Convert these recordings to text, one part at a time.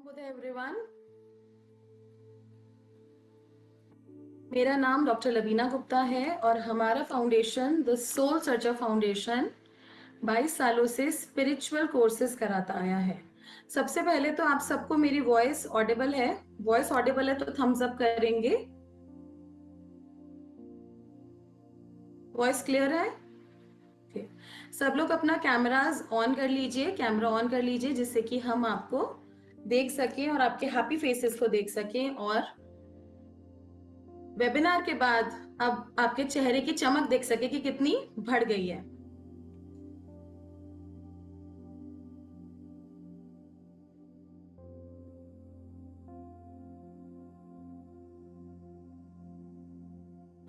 Good everyone. मेरा नाम doctor Lavina Gupta है और हमारा foundation the Soul Searcher Foundation 22 सालों से स्पिरिचुअल कोर्सेज कराता आया है। सबसे पहले तो आप सबको मेरी वॉइस ऑडिबल है? वॉइस ऑडिबल है तो थम्स अप करेंगे। वॉइस क्लियर है? okay. सब लोग अपना कैमराज ऑन कर लीजिए, कैमरा ऑन कर लीजिए जिससे कि हम आपको देख सकें और आपके हैप्पी फेसेस को देख सकें और वेबिनार के बाद अब आपके चेहरे की चमक देख सके कि कितनी बढ़ गई है।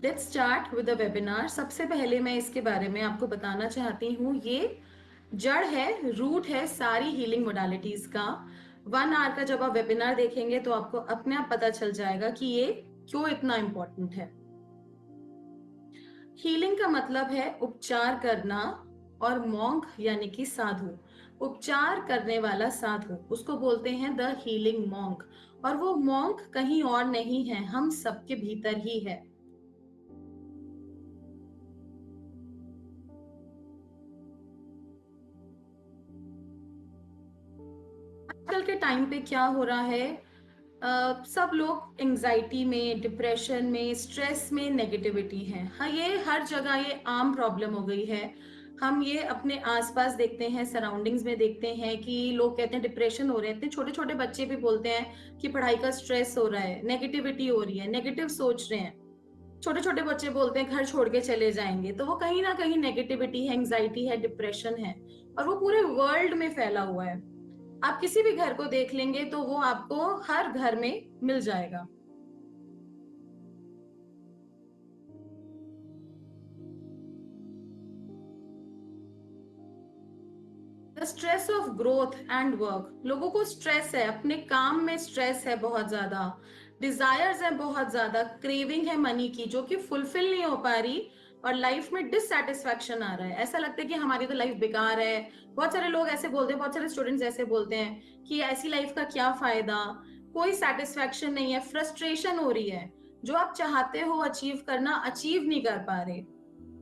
Let's start with the webinar. सबसे पहले मैं इसके बारे में आपको बताना चाहती हूँ, ये जड़ है, रूट है सारी हीलिंग मोडालिटीज का। 1 आवर का जब आप वेबिनार देखेंगे तो आपको अपने आप पता चल जाएगा कि ये क्यों इतना इंपॉर्टेंट है। हीलिंग का मतलब है उपचार करना और मॉन्क यानी कि साधु, उपचार करने वाला साधु, उसको बोलते हैं द हीलिंग मॉन्क। और वो मॉन्क कहीं और नहीं है, हम सबके भीतर ही है। आजकल के टाइम पे क्या हो रहा है, सब लोग एंजाइटी में, डिप्रेशन में, स्ट्रेस में, नेगेटिविटी है। हाँ, ये हर जगह ये आम प्रॉब्लम हो गई है। हम ये अपने आसपास देखते हैं, सराउंडिंग्स में देखते हैं कि लोग कहते हैं डिप्रेशन हो रहे हैं। इतने छोटे छोटे बच्चे भी बोलते हैं कि पढ़ाई का स्ट्रेस हो रहा है, नेगेटिविटी हो रही है, नेगेटिव सोच रहे हैं। छोटे छोटे बच्चे बोलते हैं घर छोड़ के चले जाएंगे, तो वो कहीं ना कहीं नेगेटिविटी है, एंजाइटी है, डिप्रेशन है, और वो पूरे वर्ल्ड में फैला हुआ है। आप किसी भी घर को देख लेंगे तो वो आपको हर घर में मिल जाएगा। The stress of growth and work, लोगों को स्ट्रेस है, अपने काम में स्ट्रेस है बहुत ज्यादा, डिजायर्स है बहुत ज्यादा, क्रेविंग है मनी की जो कि फुलफिल नहीं हो पा रही, और लाइफ में डिससेटिस्फैक्शन आ रहा है। ऐसा लगता है कि हमारी तो लाइफ बेकार है। बहुत सारे लोग ऐसे बोलते हैं, बहुत सारे स्टूडेंट्स ऐसे बोलते हैं कि ऐसी लाइफ का क्या फायदा, कोई सेटिस्फैक्शन नहीं है, फ्रस्ट्रेशन हो रही है, जो आप चाहते हो अचीव करना अचीव नहीं कर पा रहे।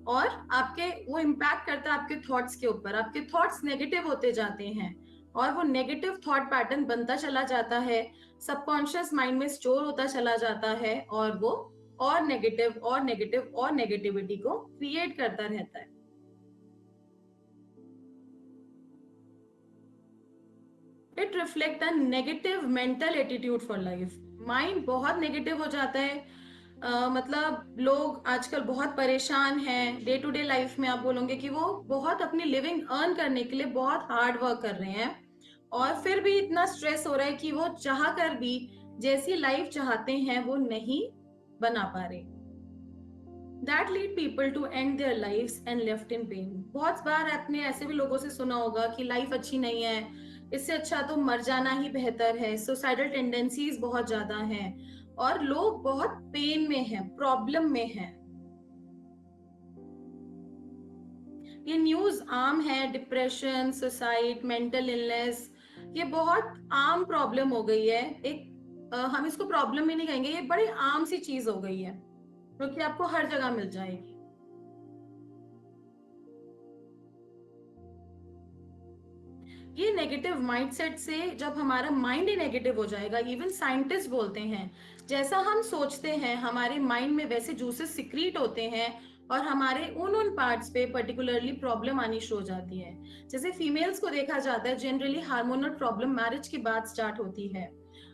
और आपके वो इम्पैक्ट करता है आपके थॉट्स के ऊपर, आपके थॉट्स नेगेटिव होते जाते हैं और वो नेगेटिव थॉट पैटर्न बनता चला जाता है, सबकॉन्शियस माइंड में स्टोर होता चला जाता है, और वो और नेगेटिव और नेगेटिव और नेगेटिविटी को क्रिएट करता रहता है। It reflect a negative mental attitude for life. Mind बहुत नेगेटिव हो जाता है। मतलब लोग आजकल बहुत परेशान हैं, डे टू डे लाइफ में आप बोलोगे कि वो बहुत अपनी लिविंग अर्न करने के लिए बहुत हार्ड वर्क कर रहे हैं, और फिर भी इतना स्ट्रेस हो रहा है कि वो चाह कर भी जैसी लाइफ चाहते हैं वो नहीं बना पा रहे। That lead people to end their lives and left in pain. बहुत बार आपने ऐसे भी लोगों से सुना होगा कि लाइफ अच्छी नहीं है, इससे अच्छा तो मर जाना ही बेहतर है, सुसाइडल टेंडेंसीज बहुत ज्यादा हैं, और लोग बहुत पेन में हैं, प्रॉब्लम में हैं। ये न्यूज आम है, डिप्रेशन, सुसाइड, मेंटल इलनेस, ये बहुत आम प्रॉब्लम हो गई है। हम इसको प्रॉब्लम ही नहीं कहेंगे, ये बड़ी आम सी चीज हो गई है क्योंकि आपको हर जगह मिल जाएगी। ये नेगेटिव माइंडसेट से जब हमारा माइंड ही नेगेटिव हो जाएगा, इवन साइंटिस्ट बोलते हैं जैसा हम सोचते हैं हमारे माइंड में वैसे जूसेस सिक्रीट होते हैं, और हमारे उन पार्ट्स पे पर्टिकुलरली प्रॉब्लम आनी शुरू हो जाती है। जैसे फीमेल्स को देखा जाता है जनरली हार्मोनल प्रॉब्लम मैरिज के बाद स्टार्ट होती है,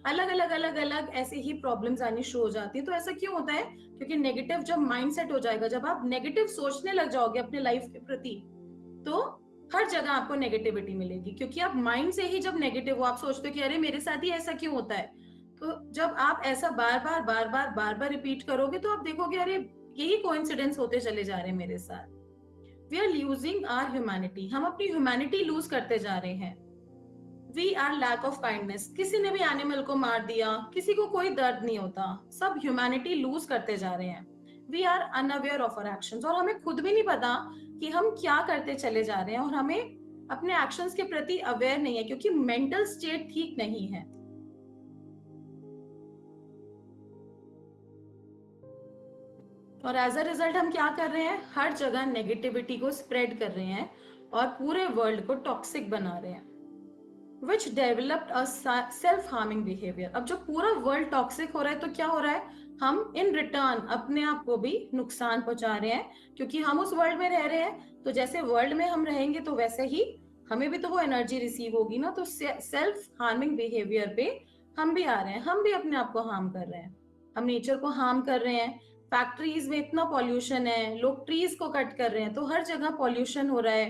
अलग अलग अलग अलग ऐसे ही प्रॉब्लम्स आनी शुरू हो जाती है। तो ऐसा क्यों होता है? क्योंकि नेगेटिव जब माइंडसेट हो जाएगा, जब आप नेगेटिव सोचने लग जाओगे अपने लाइफ के प्रति, तो हर जगह आपको नेगेटिविटी मिलेगी। क्योंकि आप माइंड से ही जब नेगेटिव हो, आप सोचते हो कि अरे मेरे साथ ही ऐसा क्यों होता है, तो जब आप ऐसा बार बार बार बार बार बार रिपीट करोगे तो आप देखोगे अरे यही कोइंसिडेंस होते चले जा रहे हैं मेरे साथ। We are losing our humanity, हम अपनी ह्यूमैनिटी लूज करते जा रहे हैं। We are lack of kindness, किसी ने भी एनिमल को मार दिया, किसी को कोई दर्द नहीं होता, सब ह्यूमैनिटी लूज करते जा रहे हैं। We are unaware of our actions, और हमें खुद भी नहीं पता कि हम क्या करते चले जा रहे हैं, और हमें अपने एक्शंस के प्रति अवेयर नहीं है क्योंकि मेंटल स्टेट ठीक नहीं है। और एज अ रिजल्ट हम क्या कर रहे हैं, हर जगह नेगेटिविटी को स्प्रेड कर रहे हैं और पूरे वर्ल्ड को टॉक्सिक बना रहे हैं, which developed a self harming behaviour. अब जब पूरा वर्ल्ड टॉक्सिक हो रहा है तो क्या हो रहा है, हम इन रिटर्न अपने आप को भी नुकसान पहुंचा रहे हैं, क्योंकि हम उस वर्ल्ड में रह रहे हैं, तो जैसे वर्ल्ड में हम रहेंगे तो वैसे ही हमें भी तो वो एनर्जी रिसीव होगी ना। तो सेल्फ हार्मिंग बिहेवियर पे हम भी आ रहे हैं, हम भी अपने आप को हार्म कर रहे हैं, हम नेचर को हार्म कर रहे हैं। फैक्ट्रीज में इतना पॉल्यूशन है, लोग ट्रीज को कट कर रहे हैं, तो हर जगह पॉल्यूशन हो रहा है।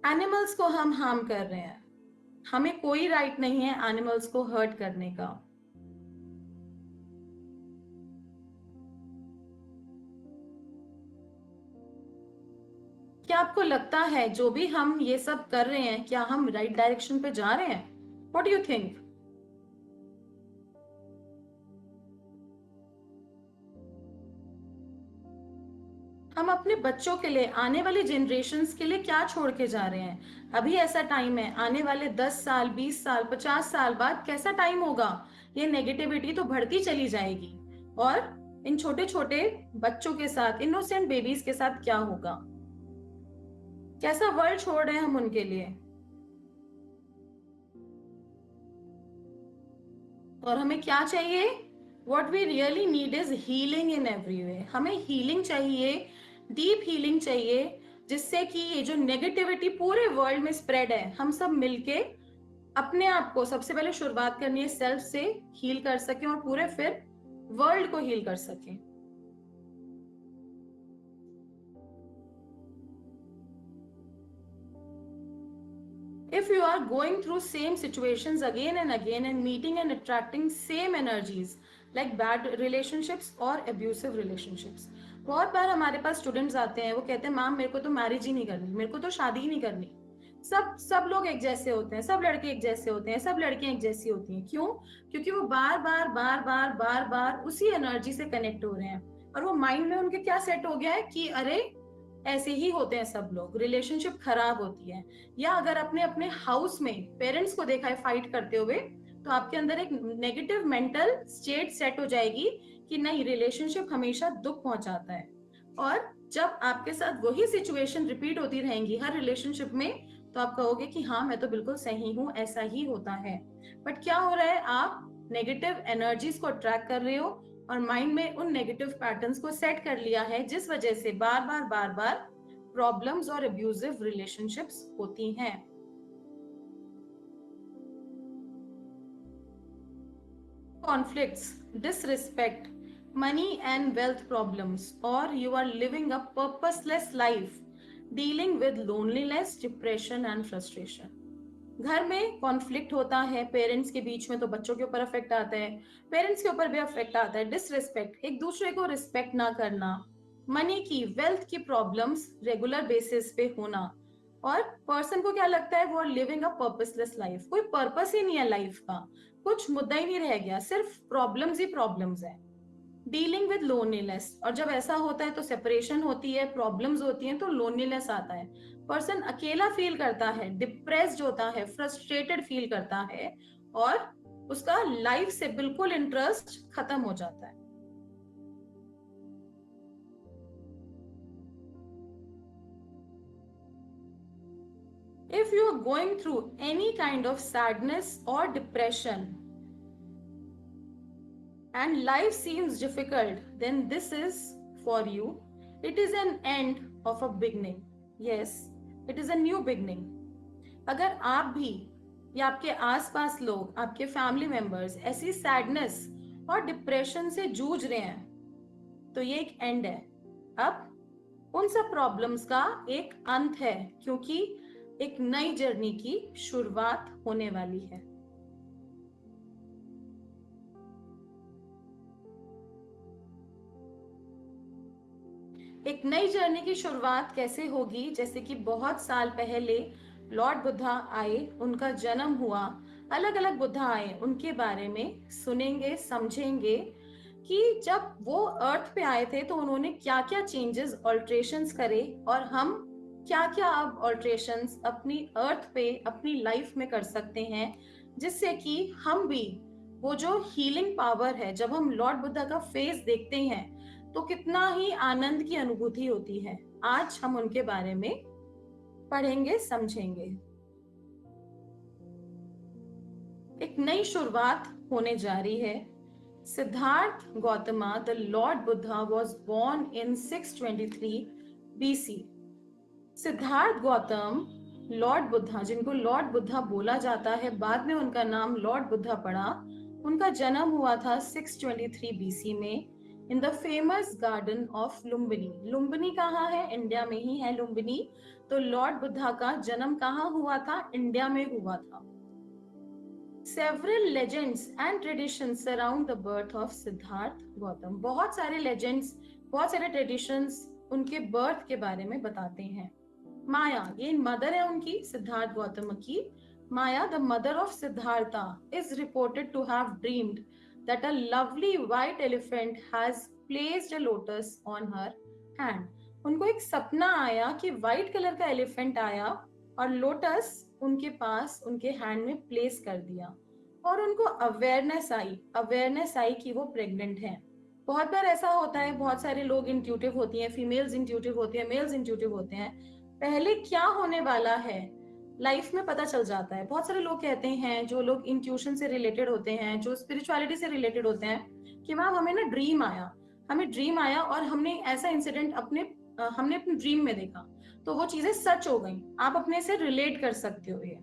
एनिमल्स को हम हार्म कर रहे हैं, हमें कोई राइट नहीं है एनिमल्स को हर्ट करने का। क्या आपको लगता है जो भी हम ये सब कर रहे हैं, क्या हम राइट डायरेक्शन पे जा रहे हैं? What do you think? हम अपने बच्चों के लिए, आने वाली जनरेशन्स के लिए क्या छोड़ के जा रहे हैं? अभी ऐसा टाइम है, आने वाले 10 साल, 20 साल, 50 साल बाद कैसा टाइम होगा, ये नेगेटिविटी तो बढ़ती चली जाएगी। और इन छोटे छोटे बच्चों के साथ, इनोसेंट बेबीज के साथ क्या होगा? कैसा वर्ल्ड छोड़ रहे हैं हम उनके लिए? और हमें क्या चाहिए? What we really need is healing in every way. हमें हीलिंग चाहिए, डीप हीलिंग चाहिए, जिससे कि ये जो नेगेटिविटी पूरे वर्ल्ड में स्प्रेड है, हम सब मिलके अपने आप को सबसे पहले शुरुआत करनी है सेल्फ से, हील कर सके और पूरे फिर वर्ल्ड को हील कर सके। If you are going through same situations again and again and meeting and attracting same energies like bad relationships or abusive relationships, बहुत बार हमारे पास स्टूडेंट्स आते हैं, वो कहते हैं मैम मेरे को तो मैरिज ही नहीं करनी, मेरे को तो शादी ही नहीं करनी, सब लोग एक जैसे होते हैं, सब लड़के एक जैसे होते हैं, सब लड़कियां एक जैसी होती हैं। क्यों? क्योंकि वो बार बार बार बार बार बार उसी एनर्जी से कनेक्ट हो रहे हैं, और वो माइंड में उनके क्या सेट हो गया है कि अरे ऐसे ही होते हैं सब लोग, रिलेशनशिप खराब होती है। या अगर अपने अपने हाउस में पेरेंट्स को देखा है फाइट करते हुए, तो आपके अंदर एक नेगेटिव मेंटल स्टेट सेट हो जाएगी कि नहीं, रिलेशनशिप हमेशा दुख पहुंचाता है। और जब आपके साथ वही सिचुएशन रिपीट होती रहेंगी हर रिलेशनशिप में, तो आप कहोगे कि हाँ मैं तो बिल्कुल सही हूँ, ऐसा ही होता है। बट क्या हो रहा है, आप नेगेटिव एनर्जीज को अट्रैक्ट कर रहे हो और माइंड में उन नेगेटिव पैटर्न्स को सेट कर लिया है, जिस वजह से बार बार बार बार प्रॉब्लम्स और अब्यूजिव रिलेशनशिप्स होती हैं। conflicts, disrespect, money and wealth problems, or you are living a purposeless life, dealing with loneliness, depression and frustration। घर में कॉन्फ्लिक्ट होता है पेरेंट्स के बीच में, तो बच्चों के ऊपर अफेक्ट आता है, पेरेंट्स के ऊपर भी अफेक्ट आता है। डिसरिस्पेक्ट, एक दूसरे को रिस्पेक्ट ना करना, मनी की, वेल्थ की प्रॉब्लम्स रेगुलर बेसिस पे होना, और पर्सन को क्या लगता है, वो लिविंग अ पर्पसलेस लाइफ, कोई पर्पस ही नहीं है लाइफ का, कुछ मुद्दा ही नहीं रह गया, सिर्फ प्रॉब्लम्स ही प्रॉब्लम्स है। डीलिंग विद लोनलीनेस, और जब ऐसा होता है तो सेपरेशन होती है, प्रॉब्लम्स होती हैं, तो लोनलीनेस आता है, पर्सन अकेला फील करता है, डिप्रेस्ड होता है, फ्रस्ट्रेटेड फील करता है, और उसका लाइफ से बिल्कुल इंटरेस्ट खत्म हो जाता है। If you are going through any kind of sadness or depression and life seems difficult, then this is for you. It is an end of a beginning. Yes, it is a new beginning. अगर आप भी या आपके आसपास लोग, आपके family members ऐसी sadness और डिप्रेशन से जूझ रहे हैं, तो ये एक एंड है। अब उन सब प्रॉब्लम्स का एक अंत है, क्योंकि एक नई जर्नी की शुरुआत होने वाली है। एक नई जर्नी की शुरुआत कैसे होगी? जैसे कि बहुत साल पहले लॉर्ड बुद्धा आए, उनका जन्म हुआ, अलग अलग बुद्धा आए, उनके बारे में सुनेंगे, समझेंगे कि जब वो अर्थ पे आए थे तो उन्होंने क्या क्या चेंजेस, ऑल्ट्रेशंस करे, और हम क्या क्या अब ऑल्ट्रेशंस अपनी अर्थ पे, अपनी लाइफ में कर सकते हैं, जिससे कि हम भी वो जो हीलिंग पावर है, जब हम लॉर्ड बुद्धा का फेस देखते हैं तो कितना ही आनंद की अनुभूति होती है। आज हम उनके बारे में पढ़ेंगे, समझेंगे। एक नई शुरुआत होने जा रही है। Siddhartha Gautama, the Lord Buddha was born in 623 BC। Siddhartha Gautam, Lord Buddha, जिनको लॉर्ड बुद्धा बोला जाता है, बाद में उनका नाम लॉर्ड बुद्धा पड़ा, उनका जन्म हुआ था 623 BC में in the famous garden of Lumbini. Lumbini कहाँ है? इंडिया में ही है लुम्बिनी। तो लॉर्ड बुद्धा का जन्म कहाँ हुआ था? इंडिया में हुआ था। Several legends and traditions surround the birth of Siddharth Gautam. बहुत सारे legends, बहुत सारे traditions उनके birth के बारे में बताते हैं। माया, ये मदर है उनकी, सिद्धार्थ गौतम की। Maya, the mother of Siddhartha, is reported to have dreamed that a lovely white elephant has placed a lotus on her hand। उनको एक सपना आया कि व्हाइट कलर का एलिफेंट आया और लोटस उनके पास, उनके हैंड में प्लेस कर दिया, और उनको अवेयरनेस आई कि वो प्रेग्नेंट हैं। बहुत बार ऐसा होता है, बहुत सारे लोग इंट्यूटिव होती हैं, फीमेल्स इंट्यूटिव होती हैं, मेल्स इंट्यूटिव होते हैं। पहले क्या होने वाला है लाइफ में पता चल जाता है। बहुत सारे लोग कहते हैं, जो लोग इंट्यूशन से रिलेटेड होते हैं, जो स्पिरिचुअलिटी से रिलेटेड होते हैं, कि मैम हमें ना ड्रीम आया, हमें ड्रीम आया और हमने ऐसा इंसिडेंट हमने अपने ड्रीम में देखा, तो वो चीजें सच हो गई। आप अपने से रिलेट कर सकते हो ये।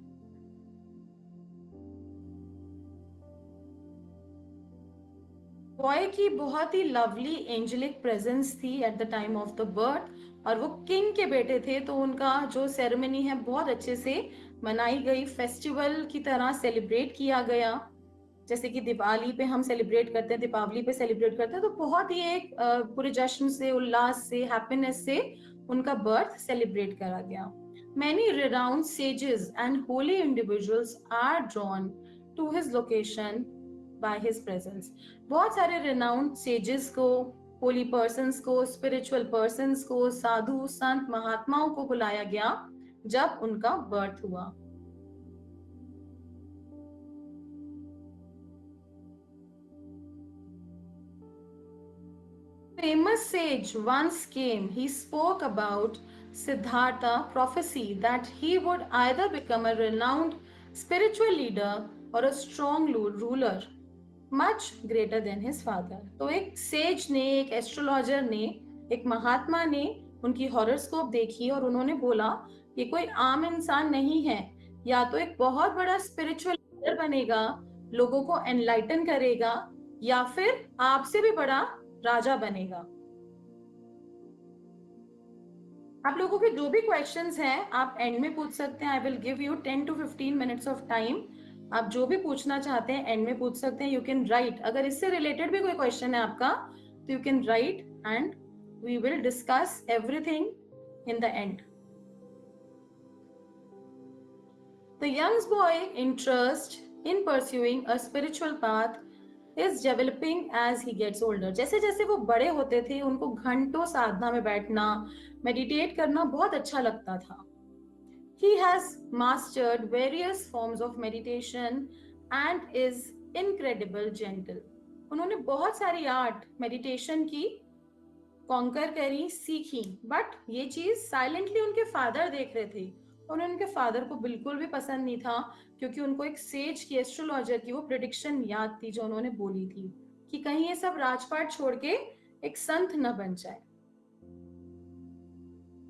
बॉय की बहुत ही लवली एंजेलिक प्रेजेंस थी at the time of the birth, और वो किंग के बेटे थे, तो उनका जो सेरेमनी है बहुत अच्छे से मनाई गई, फेस्टिवल की तरह सेलिब्रेट किया गया। जैसे कि दिवाली पे हम सेलिब्रेट करते हैं, दीपावली पे सेलिब्रेट करते हैं, तो बहुत ही एक पूरे जश्न से, उल्लास से, हैप्पीनेस से उनका बर्थ सेलिब्रेट करा गया। Many renowned sages and holy individuals are drawn to his location by his presence। बहुत सारे renowned sages को, होली पर्सन्स को, स्पिरिचुअल पर्सन्स को, साधु संत महात्माओं को बुलाया गया जब उनका बर्थ हुआ। Famous sage once came. He spoke about Siddhartha prophecy that he would either become a renowned spiritual leader or a strong ruler much greater than his father। तो एक सेज ने, एक एस्ट्रोलॉजर ने, एक महात्मा ने उनकी हॉरोस्कोप देखी और उन्होंने बोला ये कोई आम इंसान नहीं है, या तो एक बहुत बड़ा स्पिरिचुअल लीडर बनेगा, लोगों को एनलाइटन करेगा, या फिर आपसे भी बड़ा राजा बनेगा। आप लोगों के जो भी क्वेश्चंस हैं आप एंड में पूछ सकते हैं। I will give you 10 to 15 minutes of time. आप जो भी पूछना चाहते हैं एंड में पूछ सकते हैं। यू कैन राइट, अगर इससे रिलेटेड भी कोई क्वेश्चन है आपका तो you can write and we will discuss everything in the end. The young boy interest in pursuing a spiritual path is developing as he gets older। जैसे जैसे वो बड़े होते थे उनको घंटों साधना में बैठना, मेडिटेट करना बहुत अच्छा लगता था। He has mastered various forms of meditation and is incredible gentle। उन्होंने बहुत सारी आर्ट मेडिटेशन की कॉन्कर करी, सीखी, बट ये चीज साइलेंटली उनके फादर देख रहे थे और उनके फादर को बिल्कुल भी पसंद नहीं था, क्योंकि उनको एक सेज की, एस्ट्रोलॉजर की वो प्रिडिक्शन याद थी जो उन्होंने बोली थी कि कहीं ये सब राजपाट छोड़ के एक संत न बन जाए।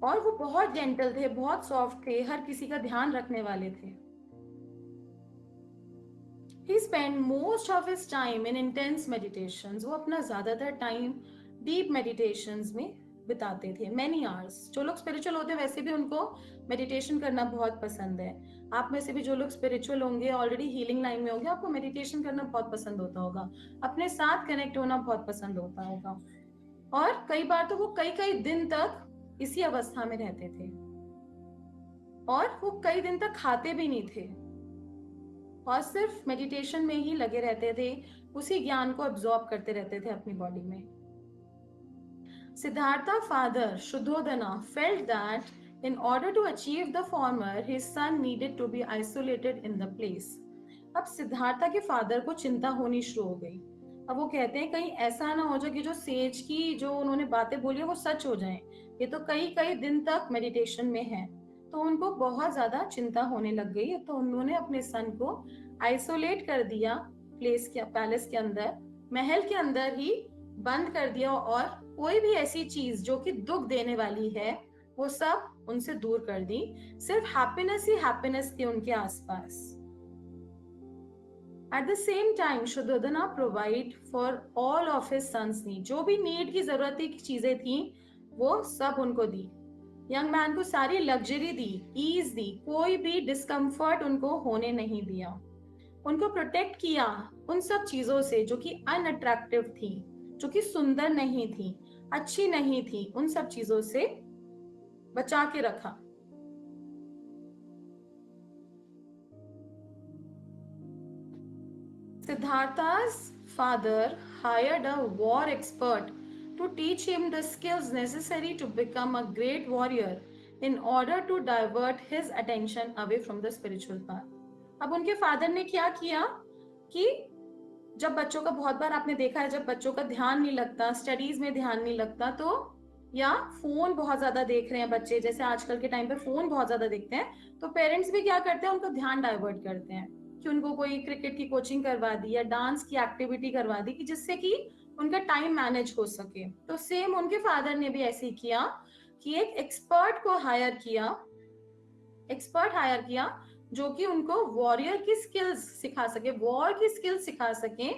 और वो बहुत जेंटल थे, बहुत सॉफ्ट थे, हर किसी का ध्यान रखने वाले थे। He spent most of his time in intense meditations। वो अपना ज्यादातर टाइम डीप मेडिटेशंस में बिताते थे, many hours। जो लोग स्पिरिचुअल होते हैं वैसे भी उनको मेडिटेशन करना बहुत पसंद है। आप में से भी जो लोग स्पिरिचुअल होंगे, ऑलरेडी हीलिंग लाइन में होंगे, आपको मेडिटेशन करना बहुत पसंद होता होगा, अपने साथ कनेक्ट होना बहुत पसंद होता होगा। और कई बार तो वो कई कई दिन तक इसी अवस्था में रहते थे और वो कई दिन तक खाते भी नहीं थे और सिर्फ मेडिटेशन में ही लगे रहते थे, उसी ज्ञान को अब्सॉर्ब करते रहते थे अपनी बॉडी में। Siddhartha father Shuddhodana felt that in order to achieve the former, his son needed to be isolated in the place। अब सिद्धार्था के फादर को चिंता होनी शुरू हो गई। अब वो कहते हैं कहीं ऐसा ना हो जाए कि जो सेज की जो उन्होंने बातें बोली है वो सच हो जाए, ये तो कई कई दिन तक मेडिटेशन में है। तो उनको बहुत ज्यादा चिंता होने लग गई, तो उन्होंने अपने सन को आइसोलेट कर दिया, पैलेस के अंदर, महल के अंदर ही बंद कर दिया, और कोई भी ऐसी चीज जो कि दुख देने वाली है वो सब उनसे दूर कर दी। सिर्फ हैप्पीनेस ही हैप्पीनेस थी उनके आसपास। At the same time Shuddhodana provide for all of his sons need, जो भी नीड की जरूरत की चीजें थी वो सब उनको दी। यंग मैन को सारी लग्जरी दी, ईज दी, कोई भी डिस्कम्फर्ट उनको होने नहीं दिया। उनको प्रोटेक्ट किया उन सब चीजों से जो कि अनअट्रैक्टिव थी, जो कि सुंदर नहीं थी, अच्छी नहीं थी, उन सब चीजों से बचा के रखा। Siddhartha's father hired a war expert to teach him the skills necessary to become a great warrior in order to divert his attention away from the spiritual path. अब उनके फादर ने क्या किया कि जब बच्चों का, बहुत बार आपने देखा है, जब बच्चों का ध्यान नहीं लगता, स्टडीज में ध्यान नहीं लगता, तो या फोन बहुत ज्यादा देख रहे हैं बच्चे, जैसे आजकल के टाइम पे फोन बहुत ज्यादा देखते हैं, तो पेरेंट्स भी क्या करते हैं, उनको ध्यान डाइवर्ट करते हैं कि उनको कोई क्रिकेट की कोचिंग करवा दी या डांस की एक्टिविटी करवा दी कि जिससे कि उनका टाइम मैनेज हो सके। तो सेम उनके फादर ने भी ऐसे ही किया कि एक एक्सपर्ट हायर किया जो कि उनको वॉरियर की स्किल्स सिखा सके, वॉर की स्किल्स सिखा सके,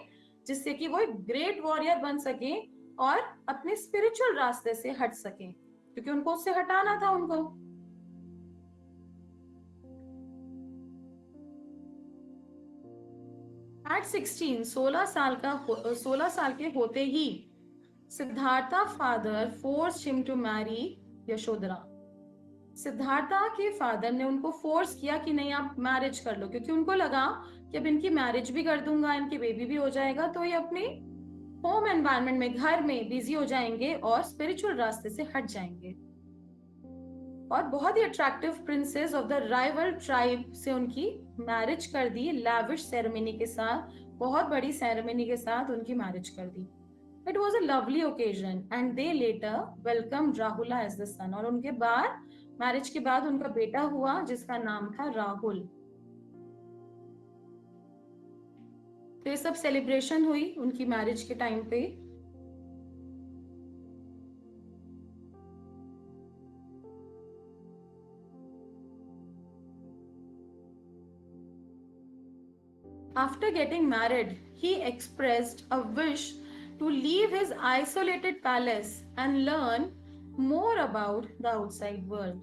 जिससे कि वो एक ग्रेट वॉरियर बन सके और अपने स्पिरिचुअल रास्ते से हट सके, क्योंकि उनको उससे हटाना था उनको। एट 16, 16 साल के होते ही Siddhartha father force him to marry Yashodhara. Siddhartha के फादर ने उनको फोर्स किया कि नहीं आप मैरिज कर लो, क्योंकि उनको लगा कि अब इनकी मैरिज भी कर दूंगा, इनकी बेबी भी हो जाएगा, तो ये अपने होम एनवायरनमेंट में, घर में बिजी हो जाएंगे और स्पिरिचुअल रास्ते से हट जाएंगे। और बहुत ही attractive princess of the rival tribe से उनकी मैरिज कर दी, लैविश सेरेमनी के साथ, बहुत बड़ी सेरेमनी के साथ उनकी मैरिज कर दी। It was a lovely occasion and they later welcome Rahula as the son. और उनके बाद, मैरिज के बाद उनका बेटा हुआ जिसका नाम था राहुल। तो ये सब सेलिब्रेशन हुई उनकी मैरिज के टाइम पे। After getting married, he expressed a wish to leave his isolated palace and learn more about the outside world.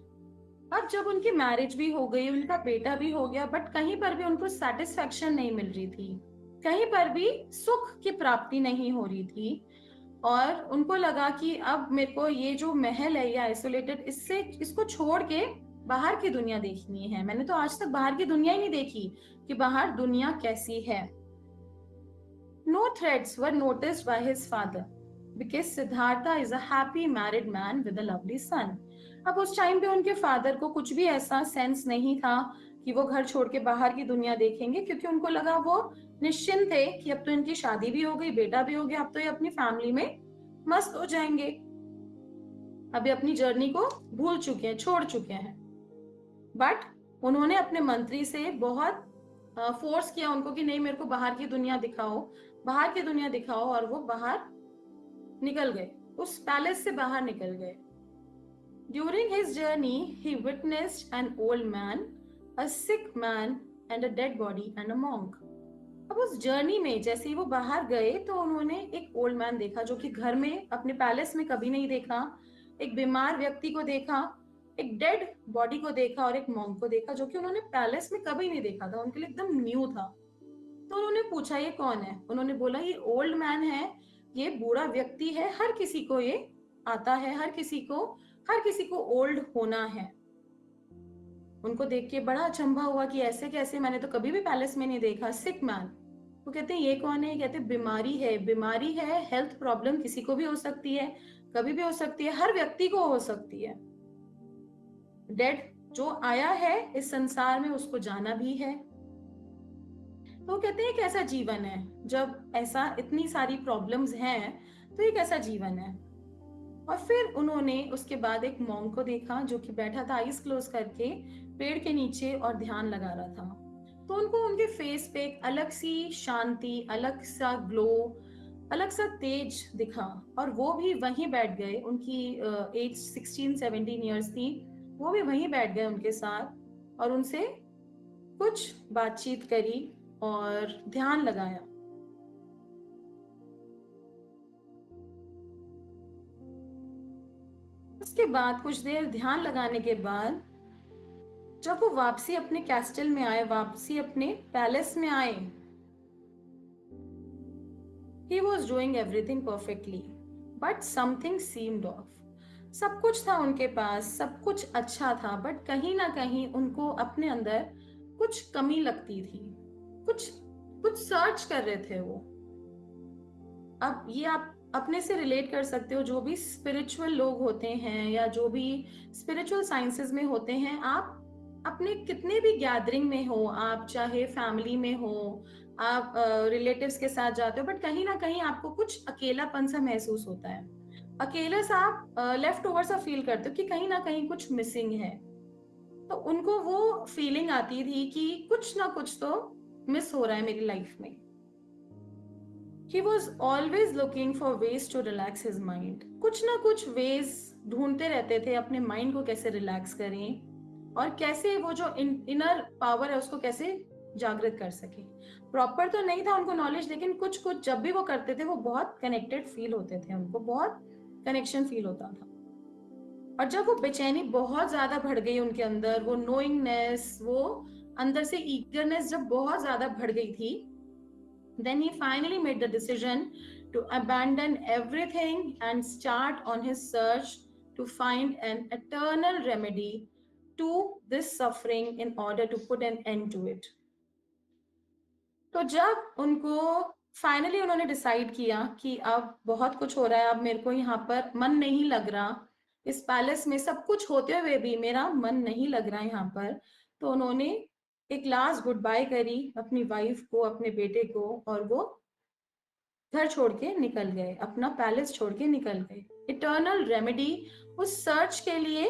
अब जब उनकी मैरिज भी हो गई, उनका बेटा भी हो गया, बट कहीं पर भी उनको सेटिस्फैक्शन नहीं मिल रही थी, कहीं पर भी सुख की प्राप्ति नहीं हो रही थी, और उनको लगा कि अब मेरे को ये जो महल है, ये आइसोलेटेड, इसको छोड़ के बाहर की दुनिया देखनी है। मैंने तो आज तक बाहर की दुनिया ही नहीं देखी कि बाहर दुनिया कैसी है। No threats were noticed by his father because Siddhartha is a happy married man with a lovely son. अब उस टाइम पे उनके फादर को कुछ भी ऐसा सेंस नहीं था कि वो घर छोड़ के बाहर की दुनिया देखेंगे, क्योंकि उनको लगा, वो निश्चिंत थे कि अब तो इनकी शादी भी हो गई, बेटा भी हो गया, अब तो ये अपनी फैमिली में मस्त हो जाएंगे, अभी अपनी जर्नी को भूल चुके हैं, छोड़ चुके हैं। बट उन्होंने अपने मंत्री से बहुत फोर्स किया उनको कि नहीं, मेरे को बाहर की दुनिया दिखाओ, बाहर की दुनिया दिखाओ, और वो बाहर निकल गए, उस पैलेस से बाहर निकल गए। During his journey he witnessed an old man, a sick man and a dead body and a monk. अब उस जर्नी में जैसे ही वो बाहर गए तो उन्होंने एक ओल्ड मैन देखा जो कि घर में, अपने पैलेस में कभी नहीं देखा, एक बीमार व्यक्ति को देखा, एक डेड बॉडी को देखा, और एक मॉन्क को देखा जो कि उन्होंने पैलेस में कभी नहीं देखा था, उनके लिए एकदम न्यू था। तो उन्होंने पूछा ये कौन है? उन्होंने बोला ये ओल्ड मैन है, ये बूढ़ा व्यक्ति है, हर किसी को ये आता है, हर किसी को ओल्ड होना है। उनको देख के बड़ा अचंभा हुआ कि ऐसे कैसे, मैंने तो कभी भी पैलेस में नहीं देखा। सिक मैन, वो कहते हैं ये कौन है? कहते हैं बीमारी है, हेल्थ प्रॉब्लम किसी को भी हो सकती है, कभी भी हो सकती है, हर व्यक्ति को हो सकती है। डेड, जो आया है इस संसार में उसको जाना भी है। तो कहते हैं कैसा जीवन है जब ऐसा इतनी सारी प्रॉब्लम्स हैं, तो ये कैसा जीवन है। और फिर उन्होंने उसके बाद एक मॉन्क को देखा जो कि बैठा था आईज क्लोज करके पेड़ के नीचे और ध्यान लगा रहा था। तो उनको उनके फेस पे एक अलग सी शांति, अलग सा ग्लो, अलग सा तेज दिखा। और वो भी वहीं बैठ गए, उनकी एज 16-17 ईयर्स थी, वो भी वहीं बैठ गए उनके साथ और उनसे कुछ बातचीत करी और ध्यान लगाया। उसके बाद कुछ देर ध्यान लगाने के बाद जब वो वापसी अपने कैस्टल में आए, वापसी अपने पैलेस में आए, he was doing everything perfectly, but something seemed off. सब कुछ था उनके पास, सब कुछ अच्छा था, बट कहीं ना कहीं उनको अपने अंदर कुछ कमी लगती थी, कुछ कुछ सर्च कर रहे थे वो। अब ये आप अपने से रिलेट कर सकते हो, जो भी स्पिरिचुअल लोग होते हैं या जो भी स्पिरिचुअल साइंसेस में होते हैं, आप अपने कितने भी गैदरिंग में हो, आप चाहे फैमिली में हो, आप रिलेटिव्स के साथ जाते हो, बट कहीं ना कहीं आपको कुछ अकेलापन सा महसूस होता है। अकेले सा आप लेफ्ट ओवर सा फील करते हो कि कहीं ना कहीं कुछ मिसिंग है। तो उनको वो फीलिंग आती थी कि कुछ ना कुछ तो मिस हो रहा है मेरी लाइफ में। He was always looking for ways to relax his mind. कुछ ना कुछ वेज ढूंढते रहते थे अपने माइंड को कैसे रिलैक्स करें और कैसे वो जो इनर पावर है उसको कैसे जागृत कर सके। प्रॉपर तो नहीं था उनको नॉलेज, लेकिन कुछ कुछ जब भी वो करते थे वो बहुत कनेक्टेड फील होते थे, उनको बहुत कनेक्शन फील होता था। और जब वो बेचैनी बहुत ज्यादा बढ़ गई उनके अंदर, वो नोइंगनेस, वो अंदर से ईगरनेस जब बहुत ज्यादा बढ़ गई थी, then he finally made the decision to abandon everything and start on his search to find an eternal remedy to this suffering in order to put an end to it. तो जब उनको finally उन्होंने decide किया कि अब बहुत कुछ हो रहा है, अब मेरे को यहाँ पर मन नहीं लग रहा, इस पैलेस में सब कुछ होते हुए भी मेरा मन नहीं लग रहा है यहाँ पर, तो उन्होंने एक लास्ट गुड बाय करी अपनी वाइफ को, अपने बेटे को, और वो घर छोड़ के निकल गए, अपना पैलेस छोड़ के निकल गए। इटर्नल रेमेडी उस सर्च के लिए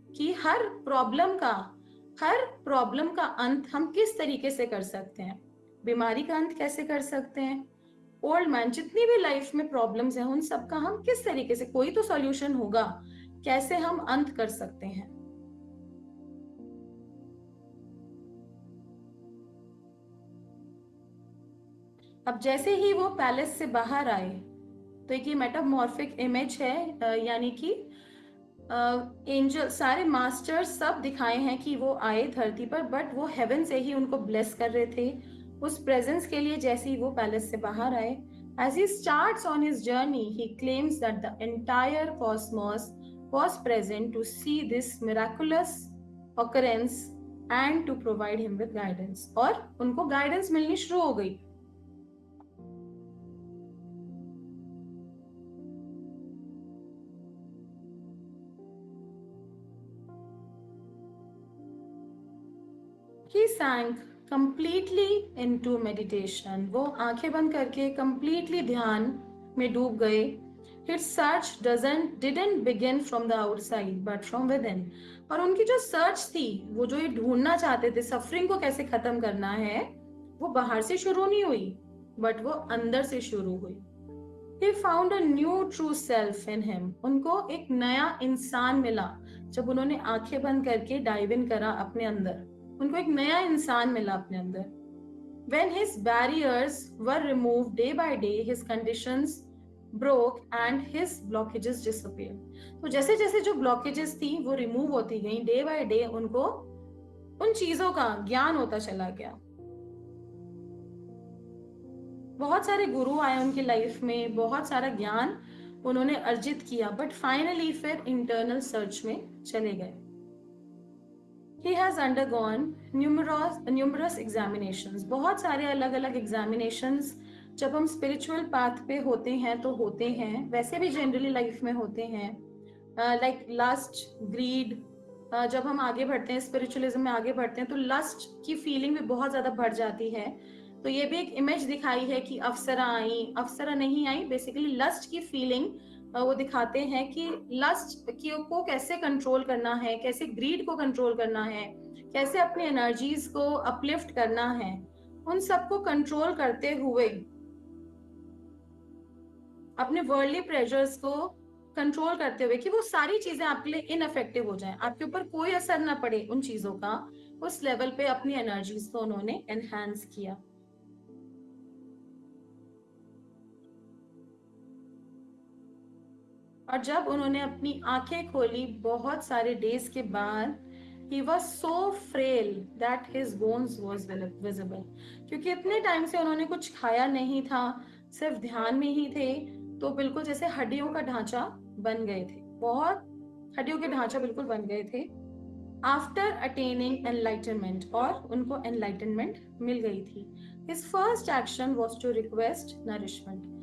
कि हर प्रॉब्लम का अंत हम किस तरीके से कर सकते हैं, बीमारी का अंत कैसे कर सकते हैं, ओल्ड मैन जितनी भी लाइफ में प्रॉब्लम्स हैं उन सब का हम किस तरीके से, कोई तो सॉल्यूशन होगा, कैसे हम अंत कर सकते हैं। अब जैसे ही वो पैलेस से बाहर आए, तो एक ये मेटामॉर्फिक इमेज है, यानी कि एंजल सारे मास्टर्स सब दिखाए हैं कि वो आए धरती पर, बट वो हेवन से ही उनको ब्लेस कर रहे थे उस प्रेजेंस के लिए। जैसे ही वो पैलेस से बाहर आए, as he starts on his journey, he claims that the entire cosmos was present to see this miraculous occurrence and to provide him with guidance. और उनको गाइडेंस मिलनी शुरू हो गई। He sank completely into meditation. वो आंखें बंद करके completely ध्यान में डूब गए। His search didn't begin from the outside but from within. और उनकी जो सर्च थी, वो जो ये ढूंढना चाहते थे सफरिंग को कैसे खत्म करना है, वो बाहर से शुरू नहीं हुई बट वो अंदर से शुरू हुई। He found a new true self in him. उनको एक नया इंसान मिला जब उन्होंने आंखें बंद करके डाइव इन करा अपने अंदर, उनको एक नया इंसान मिला अपने अंदर। When his barriers were removed day by day, his conditions broke and his blockages disappeared. तो जैसे जैसे जो blockages थी वो रिमूव होती गई, डे बाय डे उनको उन चीजों का ज्ञान होता चला गया। बहुत सारे गुरु आए उनकी लाइफ में, बहुत सारा ज्ञान उन्होंने अर्जित किया, बट फाइनली फिर इंटरनल सर्च में चले गए। He has undergone numerous examinations. बहुत सारे अलग अलग examinations जब हम स्पिरिचुअल पाथ पे होते हैं तो होते हैं, वैसे भी जनरली लाइफ में होते हैं। लाइक लस्ट, ग्रीड, जब हम आगे बढ़ते हैं स्पिरिचुअलिज्म में आगे बढ़ते हैं तो लस्ट की फीलिंग भी बहुत ज्यादा बढ़ जाती है। तो ये भी एक इमेज दिखाई है कि अप्सरा आई, अप्सरा नहीं आई, बेसिकली लस्ट की फीलिंग वो दिखाते हैं कि लस्ट को कैसे कंट्रोल करना है, कैसे ग्रीड को कंट्रोल करना है, कैसे अपनी एनर्जीज को अपलिफ्ट करना है, उन सबको कंट्रोल करते हुए अपने वर्ल्डली प्रेशर्स को कंट्रोल करते हुए कि वो सारी चीजें आपके लिए इनफेक्टिव हो जाएं, आपके ऊपर कोई असर ना पड़े उन चीजों का, उस लेवल पे अपनी एनर्जीज को उन्होंने एनहांस किया। और जब उन्होंने अपनी आंखें खोली बहुत सारे डेज के बाद, he was so frail that his bones was visible, क्योंकि इतने टाइम से उन्होंने कुछ खाया नहीं था, सिर्फ ध्यान में ही थे, तो बिल्कुल जैसे हड्डियों का ढांचा बन गए थे, बहुत हड्डियों के ढांचा बिल्कुल बन गए थे। आफ्टर अटेनिंग एनलाइटनमेंट, और उनको एनलाइटनमेंट मिल गई थी। His first action was to request nourishment,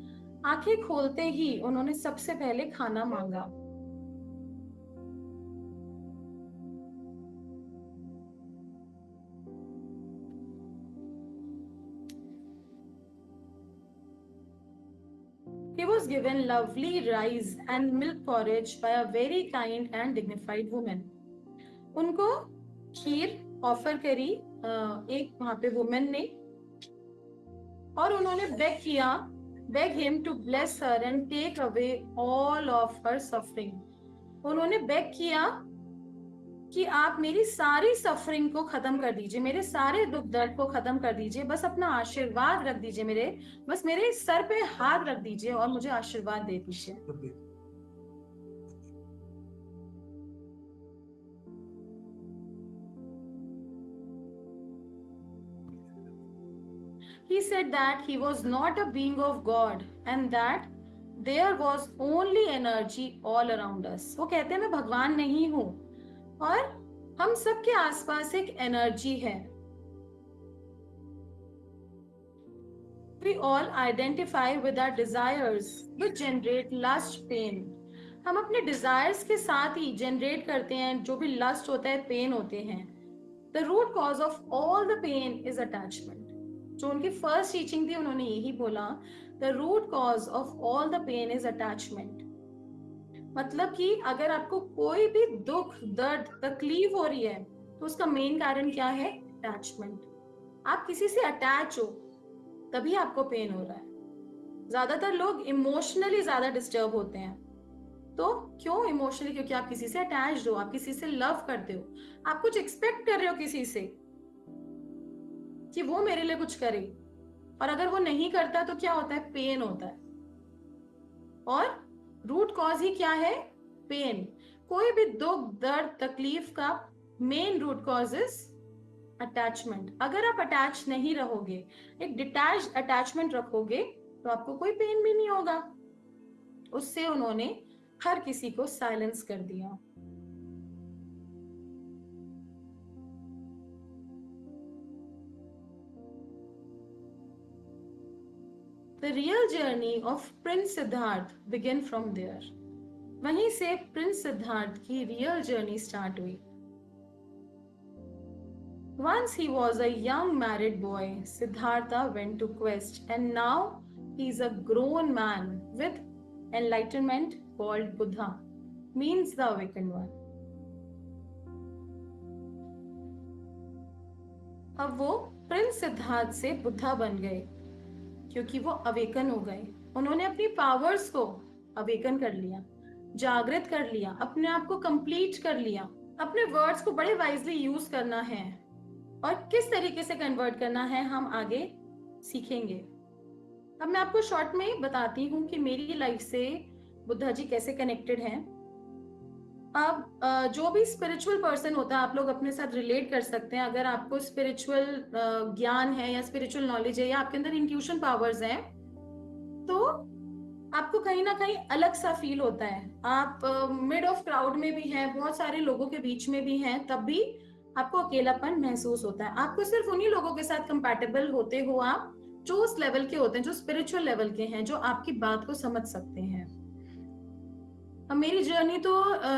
आंखें खोलते ही उन्होंने सबसे पहले खाना मांगा। He was given lovely rice and milk porridge by a very kind and dignified woman. उनको खीर ऑफर करी एक वहां पे वुमेन ने, और उन्होंने बेग किया, beg him to bless her and take away all of her suffering. उन्होंने बेग किया कि आप मेरी सारी सफरिंग को खत्म कर दीजिए, मेरे सारे दुख दर्द को खत्म कर दीजिए, बस अपना आशीर्वाद रख दीजिए मेरे, बस मेरे सर पे हाथ रख दीजिए और मुझे आशीर्वाद दे दीजिए। He said that he was not a being of God and that there was only energy all around us. वो कहते हैं मैं भगवान नहीं हूँ और हम सबके आसपास एक एनर्जी है। We all identify with our desires which generate lust, pain. हम अपने डिजायर्स के साथ ही जनरेट करते हैं जो भी लस्ट होता है, पेन होते हैं। The root cause of all the pain is attachment. जो उनकी फर्स्ट टीचिंग थी उन्होंने यही बोला, the root cause of all the pain is attachment. मतलब कि अगर आपको कोई भी दुख दर्द तकलीफ हो रही है तो उसका मेन कारण क्या है? अटैचमेंट। आप किसी से अटैच हो तभी आपको पेन हो रहा है। ज्यादातर लोग इमोशनली ज्यादा डिस्टर्ब होते हैं, तो क्यों इमोशनली? क्योंकि आप किसी से अटैच्ड हो, आप किसी से लव करते हो, आप कुछ एक्सपेक्ट कर रहे हो किसी से कि वो मेरे लिए कुछ करे, और अगर वो नहीं करता तो क्या होता है? पेन होता है। और रूट कॉज ही क्या है? पेन। कोई भी दुख दर्द तकलीफ का main root cause is attachment. अगर आप अटैच नहीं रहोगे, एक डिटैच्ड अटैचमेंट रखोगे, तो आपको कोई पेन भी नहीं होगा। उससे उन्होंने हर किसी को साइलेंस कर दिया। The real journey of Prince Siddharth began from there. वहीं से प्रिंस सिद्धार्थ की रियल जर्नी स्टार्ट हुई। Once he was a young married boy, Siddhartha went to quest, and now he is a grown man with enlightenment called Buddha, means the awakened one. अब वो Prince Siddharth से बुद्धा बन गए क्योंकि वो awaken हो गए। उन्होंने अपनी पावर्स को अवेकन कर लिया, जागृत कर लिया, अपने आप को कंप्लीट कर लिया। अपने वर्ड्स को बड़े वाइजली यूज करना है, और किस तरीके से कन्वर्ट करना है हम आगे सीखेंगे। अब मैं आपको शॉर्ट में बताती हूँ कि मेरी लाइफ से बुद्धा जी कैसे कनेक्टेड हैं। अब जो भी स्पिरिचुअल पर्सन होता है, आप लोग अपने साथ रिलेट कर सकते हैं। अगर आपको स्पिरिचुअल ज्ञान है या स्पिरिचुअल नॉलेज है या आपके अंदर इंट्यूशन पावर्स हैं, तो आपको कहीं ना कहीं अलग सा फील होता है। आप मिड ऑफ क्राउड में भी हैं, बहुत सारे लोगों के बीच में भी हैं, तब भी आपको अकेलापन महसूस होता है। आपको सिर्फ उन्हीं लोगों के साथ कंपैटिबल होते हो आप जो उस लेवल के होते हैं, जो स्पिरिचुअल लेवल के हैं, जो आपकी बात को समझ सकते हैं। अब मेरी जर्नी तो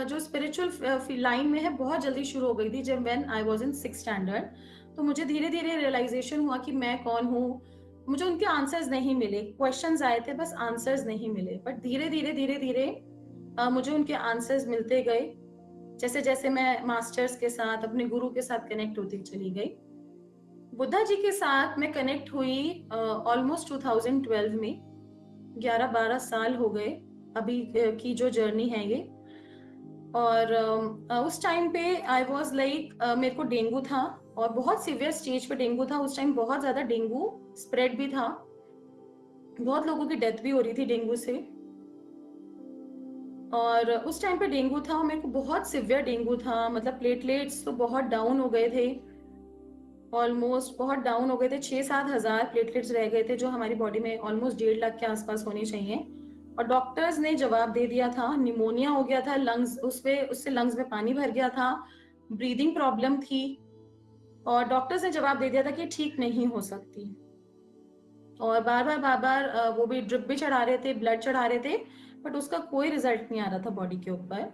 जो स्पिरिचुअल लाइन में है बहुत जल्दी शुरू हो गई थी, जब when I was in 6th standard. तो मुझे धीरे धीरे रियलाइजेशन हुआ कि मैं कौन हूँ। मुझे उनके आंसर्स नहीं मिले, क्वेश्चंस आए थे बस आंसर्स नहीं मिले, बट धीरे धीरे मुझे उनके आंसर्स मिलते गए। जैसे जैसे मैं मास्टर्स के साथ, अपने गुरु के साथ कनेक्ट होती चली गई। बुद्धा जी के साथ मैं कनेक्ट हुई ऑलमोस्ट 2012 में। 11-12 साल हो गए अभी की जो जर्नी है ये। और उस टाइम पे आई वाज लाइक, मेरे को डेंगू था और बहुत सीवियर स्टेज पे डेंगू था उस टाइम। बहुत ज्यादा डेंगू स्प्रेड भी था, बहुत लोगों की डेथ भी हो रही थी डेंगू से। और उस टाइम पे डेंगू था और मेरे को बहुत सिवियर डेंगू था, मतलब प्लेटलेट्स तो बहुत डाउन हो गए थे, ऑलमोस्ट बहुत डाउन हो गए थे। 6-7 हजार प्लेटलेट्स रह गए थे जो हमारी बॉडी में ऑलमोस्ट 1.5 लाख के आसपास होने चाहिए। और डॉक्टर्स ने जवाब दे दिया था, निमोनिया हो गया था, लंग्स उससे लंग्स में पानी भर गया था, ब्रीदिंग प्रॉब्लम थी। और डॉक्टर्स ने जवाब दे दिया था कि ठीक नहीं हो सकती। और बार बार वो भी ड्रिप भी चढ़ा रहे थे, ब्लड चढ़ा रहे थे, बट उसका कोई रिजल्ट नहीं आ रहा था बॉडी के ऊपर।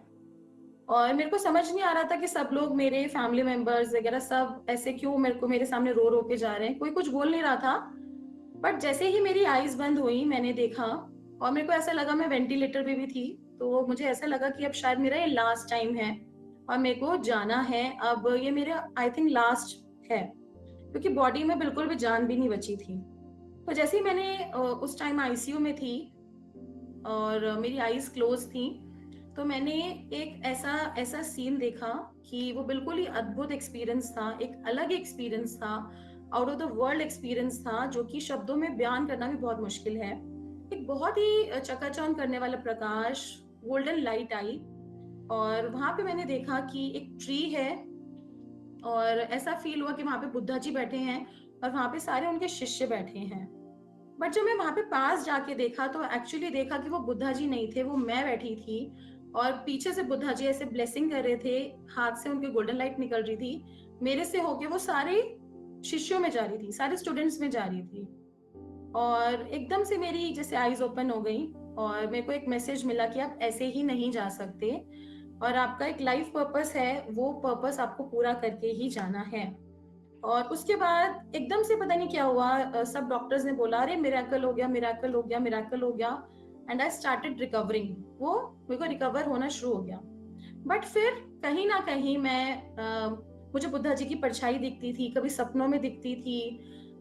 और मेरे को समझ नहीं आ रहा था कि सब लोग, मेरे फैमिली मेंबर्स वगैरह सब ऐसे क्यों मेरे सामने रो रो के जा रहे हैं, कोई कुछ बोल नहीं रहा था। बट जैसे ही मेरी आईज बंद हुई, मैंने देखा और मेरे को ऐसा लगा, मैं वेंटिलेटर पे भी थी, तो मुझे ऐसा लगा कि अब शायद मेरा ये लास्ट टाइम है और मेरे को जाना है। अब ये मेरा आई थिंक लास्ट है, क्योंकि बॉडी में बिल्कुल भी जान भी नहीं बची थी। तो जैसे ही मैंने उस टाइम आईसीयू में थी और मेरी आईज क्लोज थी, तो मैंने एक ऐसा ऐसा सीन देखा कि वो बिल्कुल ही अद्भुत एक्सपीरियंस था, एक अलग एक्सपीरियंस था, out of the world experience था, जो कि शब्दों में बयान करना भी बहुत मुश्किल है। एक बहुत ही चकाचौंध करने वाला प्रकाश, गोल्डन लाइट आई और वहां पे मैंने देखा कि एक ट्री है और ऐसा फील हुआ कि वहां पे बुद्धा जी बैठे हैं और वहां पे सारे उनके शिष्य बैठे हैं। बट जब मैं वहां पे पास जाके देखा तो एक्चुअली देखा कि वो बुद्धा जी नहीं थे, वो मैं बैठी थी। और पीछे से बुद्धा जी ऐसे ब्लेसिंग कर रहे थे, हाथ से उनके गोल्डन लाइट निकल रही थी, मेरे से होके वो सारे शिष्यों में जा रही थी, सारे स्टूडेंट्स में जा रही थी। और एकदम से मेरी जैसे आईज ओपन हो गई और मेरे को एक मैसेज मिला कि आप ऐसे ही नहीं जा सकते और आपका एक लाइफ पर्पस है, वो पर्पस आपको पूरा करके ही जाना है। और उसके बाद एकदम से पता नहीं क्या हुआ, सब डॉक्टर्स ने बोला अरे मिरेकल हो गया, मिरेकल हो गया, मिरेकल हो गया। एंड आई स्टार्टेड रिकवरिंग, वो मेरे को रिकवर होना शुरू हो गया। बट फिर कहीं ना कहीं मुझे बुद्धा जी की परछाई दिखती थी, कभी सपनों में दिखती थी,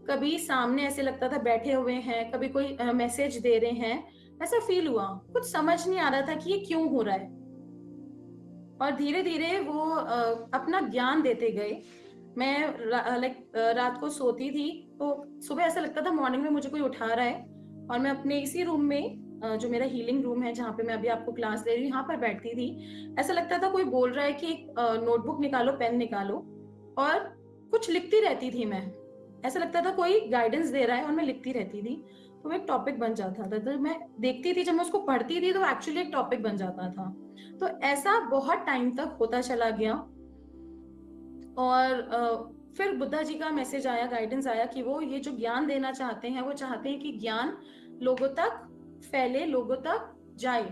कभी सामने ऐसे लगता था बैठे हुए हैं, कभी कोई मैसेज दे रहे हैं, ऐसा फील हुआ। कुछ समझ नहीं आ रहा था कि ये क्यों हो रहा है। और धीरे धीरे वो अपना ज्ञान देते गए। मैं रात को सोती थी तो सुबह ऐसा लगता था मॉर्निंग में मुझे कोई उठा रहा है, और मैं अपने इसी रूम में जो मेरा हीलिंग रूम है जहाँ पे मैं अभी आपको क्लास ले रही हूँ, यहाँ पर बैठती थी। ऐसा लगता था कोई बोल रहा है कि नोटबुक निकालो, पेन निकालो, और कुछ लिखती रहती थी मैं। ऐसा लगता था कोई गाइडेंस दे रहा है और मैं लिखती रहती थी, तो वो एक टॉपिक बन जाता था। तो मैं देखती थी, जब मैं उसको पढ़ती थी तो एक्चुअली एक टॉपिक बन जाता था। तो ऐसा बहुत टाइम तक होता चला गया। और फिर बुद्धा जी का मैसेज आया, गाइडेंस आया कि वो ये जो ज्ञान देना चाहते हैं, वो चाहते हैं कि ज्ञान लोगों तक फैले, लोगों तक जाए।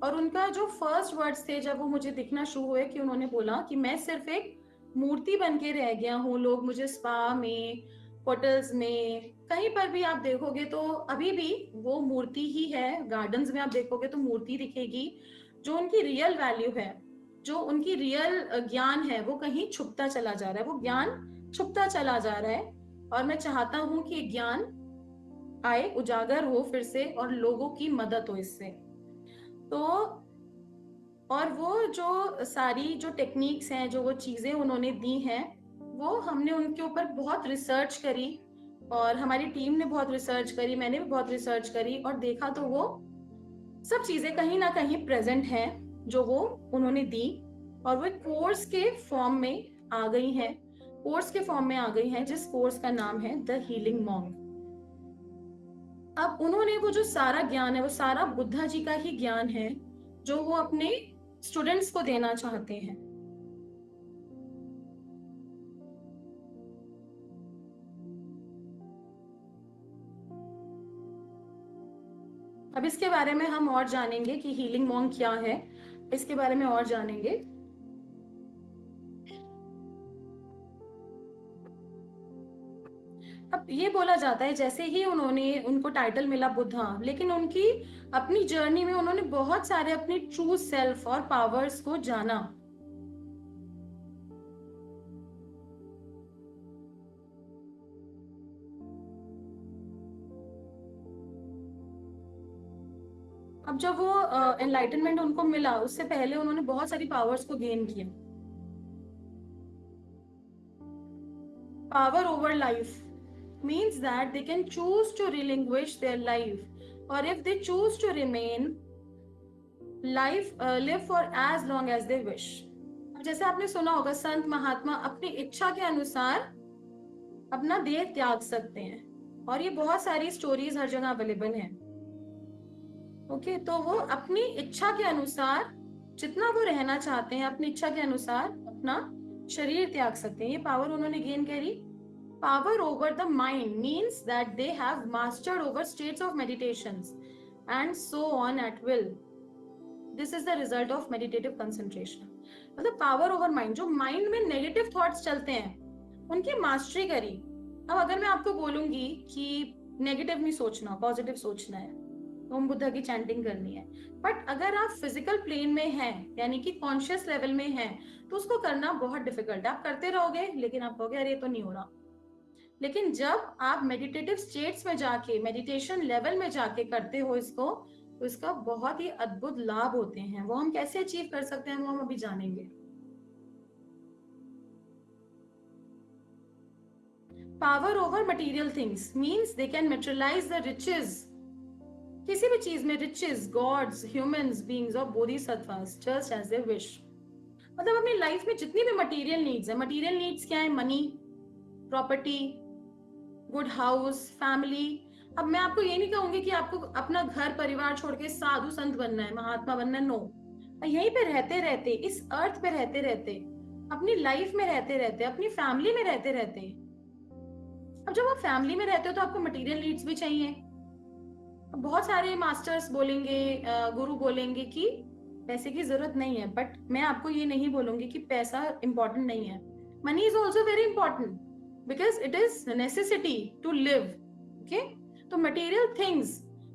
और उनका जो फर्स्ट वर्ड्स थे जब वो मुझे दिखना शुरू हुए, कि उन्होंने बोला कि मैं सिर्फ एक मूर्ति बन के रह गया हूँ। लोग मुझे स्पा में, होटल्स में, कहीं पर भी आप देखोगे तो अभी भी वो मूर्ति ही है। गार्डन्स में आप देखोगे तो मूर्ति दिखेगी। जो उनकी रियल वैल्यू है, जो उनकी रियल ज्ञान है, वो कहीं छुपता चला जा रहा है, वो ज्ञान छुपता चला जा रहा है। और मैं चाहता हूं कि ज्ञान आए, उजागर हो फिर से, और लोगों की मदद हो इससे। तो और वो जो सारी जो टेक्निक्स हैं, जो वो चीजें उन्होंने दी हैं, वो हमने उनके ऊपर बहुत रिसर्च करी, और हमारी टीम ने बहुत रिसर्च करी, मैंने भी बहुत रिसर्च करी, और देखा तो वो सब चीजें कहीं ना कहीं प्रेजेंट हैं जो वो उन्होंने दी। और वो कोर्स के फॉर्म में आ गई हैं, कोर्स के फॉर्म में आ गई हैं, जिस कोर्स का नाम है द हीलिंग मॉन्क। अब उन्होंने वो जो सारा ज्ञान है, वो सारा बुद्धा जी का ही ज्ञान है जो वो अपने स्टूडेंट्स को देना चाहते हैं। अब इसके बारे में हम और जानेंगे कि हीलिंग मॉन्क क्या है, इसके बारे में और जानेंगे। बोला जाता है जैसे ही उनको टाइटल मिला बुद्धा, लेकिन उनकी अपनी जर्नी में उन्होंने बहुत सारे अपनी ट्रू सेल्फ और पावर्स को जाना। अब जब वो एनलाइटनमेंट उनको मिला, उससे पहले उन्होंने बहुत सारी पावर्स को गेन किया। Power over life means that they can choose to relinquish their life, or if they choose to remain live for as long as they wish. अब जैसे आपने सुना होगा, संत महात्मा अपनी इच्छा के अनुसार अपना देह त्याग सकते हैं, और ये बहुत सारी स्टोरीज हर जगह अवेलेबल हैं। ओके, तो वो अपनी इच्छा के अनुसार जितना वो रहना चाहते हैं, अपनी इच्छा के अनुसार अपना शरीर त्याग सकते हैं। ये पावर उन्होंने गेन करी। Power over the mind means that they have mastered over states of meditations and so on at will. This is the result of meditative concentration. मतलब power over mind, जो mind में negative thoughts चलते हैं, उनकी mastery करी। अब अगर मैं आपको बोलूंगी कि नेगेटिव नहीं सोचना, पॉजिटिव सोचना है, ओम बुद्धा की चैंटिंग करनी है, बट अगर आप फिजिकल प्लेन में हैं, यानी कि कॉन्शियस लेवल में हैं, तो उसको करना बहुत डिफिकल्ट है। आप करते रहोगे लेकिन आप कहोगे अरे ये तो नहीं हो रहा। लेकिन जब आप मेडिटेटिव स्टेट्स में जाके, मेडिटेशन लेवल में जाके करते हो इसको, तो इसका बहुत ही अद्भुत लाभ होते हैं। वो हम कैसे अचीव कर सकते हैं वो हम अभी जानेंगे। Power over material things means they can materialise the riches, किसी भी चीज में रिचेस, गॉड्स, ह्यूमंस बीइंग्स और bodhisattvas just as they wish. मतलब अपनी लाइफ में जितनी भी मटेरियल नीड्स है, मटेरियल नीड्स क्या है? Money, property, good house, family. अब मैं आपको ये नहीं कहूंगी कि आपको अपना घर परिवार छोड़ के साधु संत बनना है, महात्मा बनना है, नो। यहीं पे रहते रहते, इस अर्थ पे रहते रहते, अपनी लाइफ में रहते रहते, अपनी फैमिली में रहते रहते, अब जब आप फैमिली में रहते हो तो आपको मटेरियल नीड्स भी चाहिए। बहुत सारे मास्टर्स बोलेंगे, गुरु बोलेंगे कि पैसे की जरूरत नहीं है, बट मैं आपको ये नहीं बोलूंगी कि पैसा इंपॉर्टेंट नहीं है। Money is also very important because it is necessity to live. Okay, तो मटेरियल थिंग्स,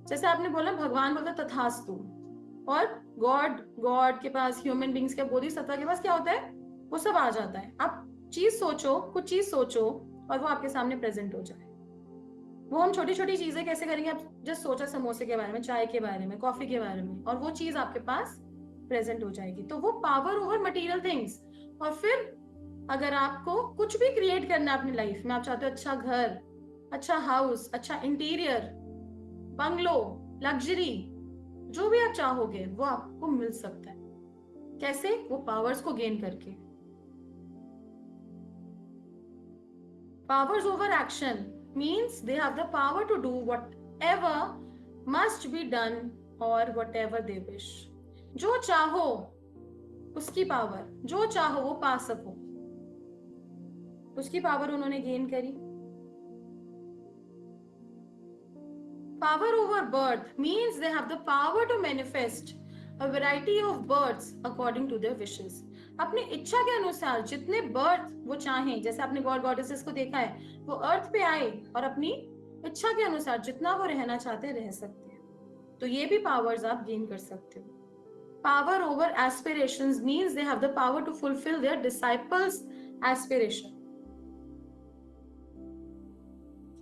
जैसे आपने बोला भगवान बोलता तथास्तु, और गॉड के पास, ह्यूमन बींग्स के, बोधिसत्व के पास क्या होता है? वो सब आ जाता है। आप चीज सोचो, कुछ चीज सोचो और वो आपके सामने प्रेजेंट हो जाए। वो हम छोटी छोटी चीजें कैसे करेंगे? आप जस्ट सोचा समोसे के बारे में, चाय के बारे में, कॉफी के बारे में, और वो चीज आपके पास प्रेजेंट हो जाएगी। तो वो पावर ओवर मटेरियल थिंग्स। और फिर अगर आपको कुछ भी क्रिएट करना है अपनी लाइफ में, आप चाहते हो अच्छा घर, अच्छा हाउस, अच्छा इंटीरियर, बंगलो, लग्जरी, जो भी आप चाहोगे वो आपको मिल सकता है। कैसे? वो पावर्स को गेन करके। Powers over action means they have the power to do whatever must be done or whatever they wish. जो चाहो उसकी पावर, जो चाहो वो पा सको, उसकी पावर उन्होंने गेन करी। Power over birth means they have the power to manifest a variety of births according to their wishes. अपनी इच्छा के अनुसार जितने बर्थ वो चाहें, जैसे आपने गॉड गॉडेसेस को देखा है, वो अर्थ पे आए और अपनी इच्छा के अनुसार जितना वो रहना चाहते रह सकते हैं। तो ये भी पावर्स आप गेन कर सकते हो। Power over aspirations means they have the power to fulfil their disciples aspiration.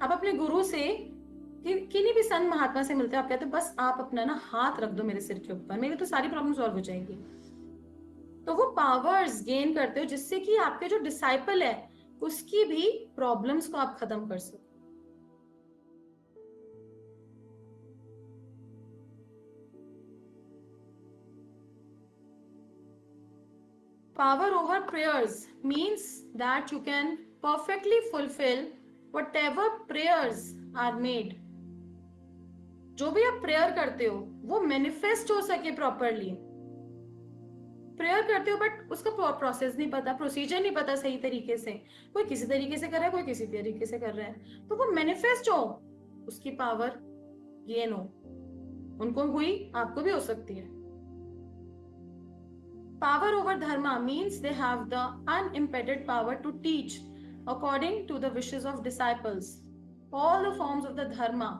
आप अपने गुरु से, किन्हीं भी संत महात्मा से मिलते हो, आप कहते हो बस आप अपना ना हाथ रख दो मेरे सिर के ऊपर, मेरी तो सारी प्रॉब्लम सॉल्व हो जाएगी। तो वो पावर्स गेन करते हो जिससे कि आपके जो डिसाइपल है उसकी भी प्रॉब्लम्स को आप खत्म कर सको। Power over prayers means that you can perfectly fulfill whatever prayers are made. जो भी आप प्रेयर करते हो वो मैनिफेस्ट हो सके प्रॉपरली। प्रेयर करते हो बट उसका प्रोसेस नहीं पता, प्रोसीजर नहीं पता सही तरीके से, कोई किसी तरीके से कर रहा है, कोई किसी तरीके से कर रहा है, तो वो मैनिफेस्ट हो, उसकी पावर गेन हो। उनको हुई, आपको भी हो सकती है। Power over dharma means they have the unimpeded power to teach according to the wishes of disciples. all the forms of the dharma.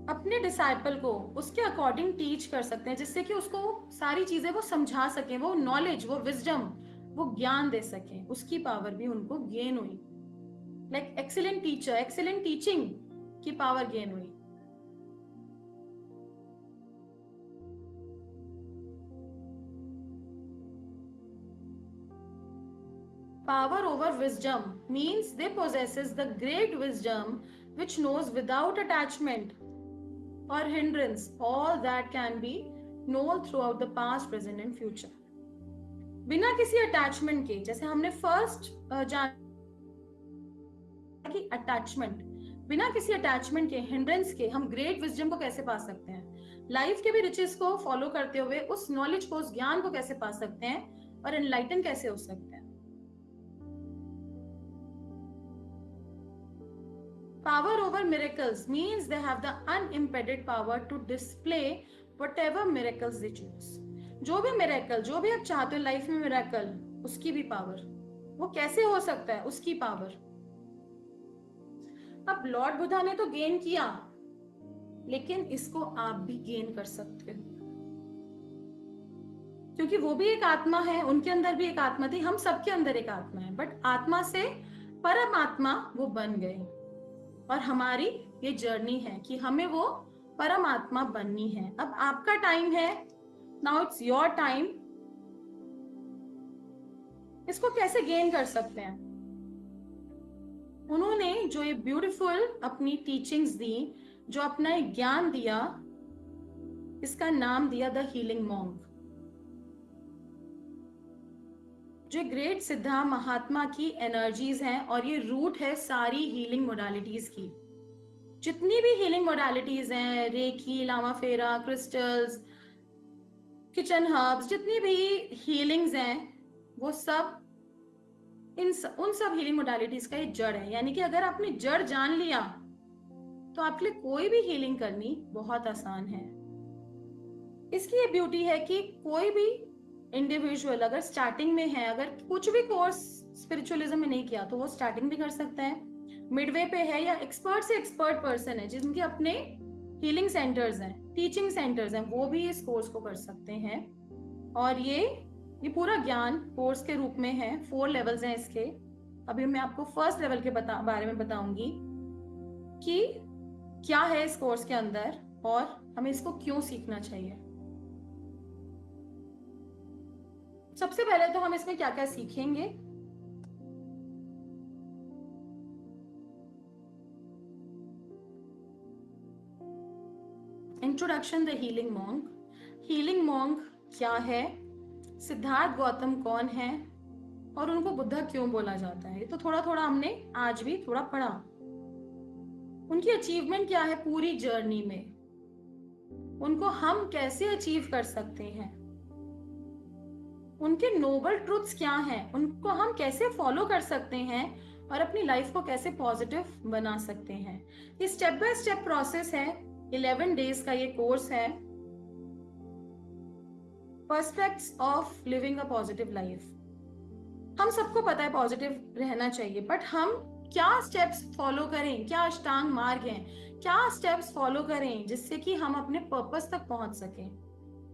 अपने डिसाइपल को उसके अकॉर्डिंग टीच कर सकते हैं, जिससे कि उसको सारी चीजें वो समझा सके, वो नॉलेज, वो विजडम, वो ज्ञान दे सके, उसकी पावर भी उनको गेन हुई। Like excellent teacher, excellent teaching की पावर गेन हुई। Power over wisdom means they possesses the great wisdom which knows without attachment or hindrance all that can be known throughout the past, present and future. बिना किसी attachment के, जैसे हमने first जान कि attachment, बिना किसी अटैचमेंट के, हिंड्रेंस के, हम ग्रेट विजडम को कैसे पा सकते हैं, लाइफ के भी रिचेस को फॉलो करते हुए उस नॉलेज को, उस ज्ञान को कैसे पा सकते हैं और एनलाइटन कैसे हो सकते हैं। Power over miracles means they have the unimpeded power to display whatever miracles they choose. जो भी मिरेकल, जो भी आप चाहते हो लाइफ में मिरेकल, उसकी भी पावर, वो कैसे हो सकता है, उसकी पावर। अब लॉर्ड बुद्धा ने तो गेन किया, लेकिन इसको आप भी गेन कर सकते हो, क्योंकि वो भी एक आत्मा है, उनके अंदर भी एक आत्मा थी, हम सबके अंदर एक आत्मा है, बट आत्मा से परमात्मा वो बन गए। और हमारी ये जर्नी है कि हमें वो परमात्मा बननी है। अब आपका टाइम है, नाउ इट्स योर टाइम। इसको कैसे गेन कर सकते हैं? उन्होंने जो ये ब्यूटीफुल अपनी टीचिंग्स दी, जो अपना एक ज्ञान दिया, इसका नाम दिया द हीलिंग मॉन्क। जो ग्रेट सिद्धा महात्मा की एनर्जीज हैं और ये रूट है सारी हीलिंग मोडालिटीज की। जितनी भी हीलिंग मोडालिटीज हैं, रेकी, लामा फेरा, क्रिस्टल्स, किचन हर्ब्स, जितनी भी हीलिंग्स हैं, वो सब उन सब हीलिंग मोडालिटीज का ये जड़ है। यानी कि अगर आपने जड़ जान लिया तो आपके लिए कोई भी हीलिंग करनी बहुत आसान है। इसकी ये ब्यूटी है कि कोई भी इंडिविजुअल अगर स्टार्टिंग में है, अगर कुछ भी कोर्स स्पिरिचुअलिज्म में नहीं किया, तो वो स्टार्टिंग भी कर सकता है, मिडवे पे है, या एक्सपर्ट से एक्सपर्ट पर्सन है जिनके अपने हीलिंग सेंटर्स हैं, टीचिंग सेंटर्स हैं, वो भी इस कोर्स को कर सकते हैं। और ये पूरा ज्ञान कोर्स के रूप में है। 4 लेवल्स हैं इसके। अभी मैं आपको फर्स्ट लेवल के बारे में बताऊंगी कि क्या है इस कोर्स के अंदर और हमें इसको क्यों सीखना चाहिए। सबसे पहले तो हम इसमें क्या क्या सीखेंगे। Introduction the healing monk. Healing monk क्या है, सिद्धार्थ गौतम कौन है और उनको बुद्धा क्यों बोला जाता है, ये तो थोड़ा थोड़ा हमने आज भी थोड़ा पढ़ा। उनकी अचीवमेंट क्या है पूरी जर्नी में, उनको हम कैसे अचीव कर सकते हैं, उनके नोबल ट्रूथ्स क्या हैं, उनको हम कैसे फॉलो कर सकते हैं और अपनी लाइफ को कैसे पॉजिटिव बना सकते हैं। ये स्टेप बाय स्टेप प्रोसेस है। 11 डेज का ये कोर्स है, perspectives of living a positive life. हम सबको पता है पॉजिटिव रहना चाहिए, बट हम क्या स्टेप्स फॉलो करें, क्या अष्टांग मार्ग हैं, क्या स्टेप्स फॉलो करें जिससे कि हम अपने पर्पस तक पहुंच सकें।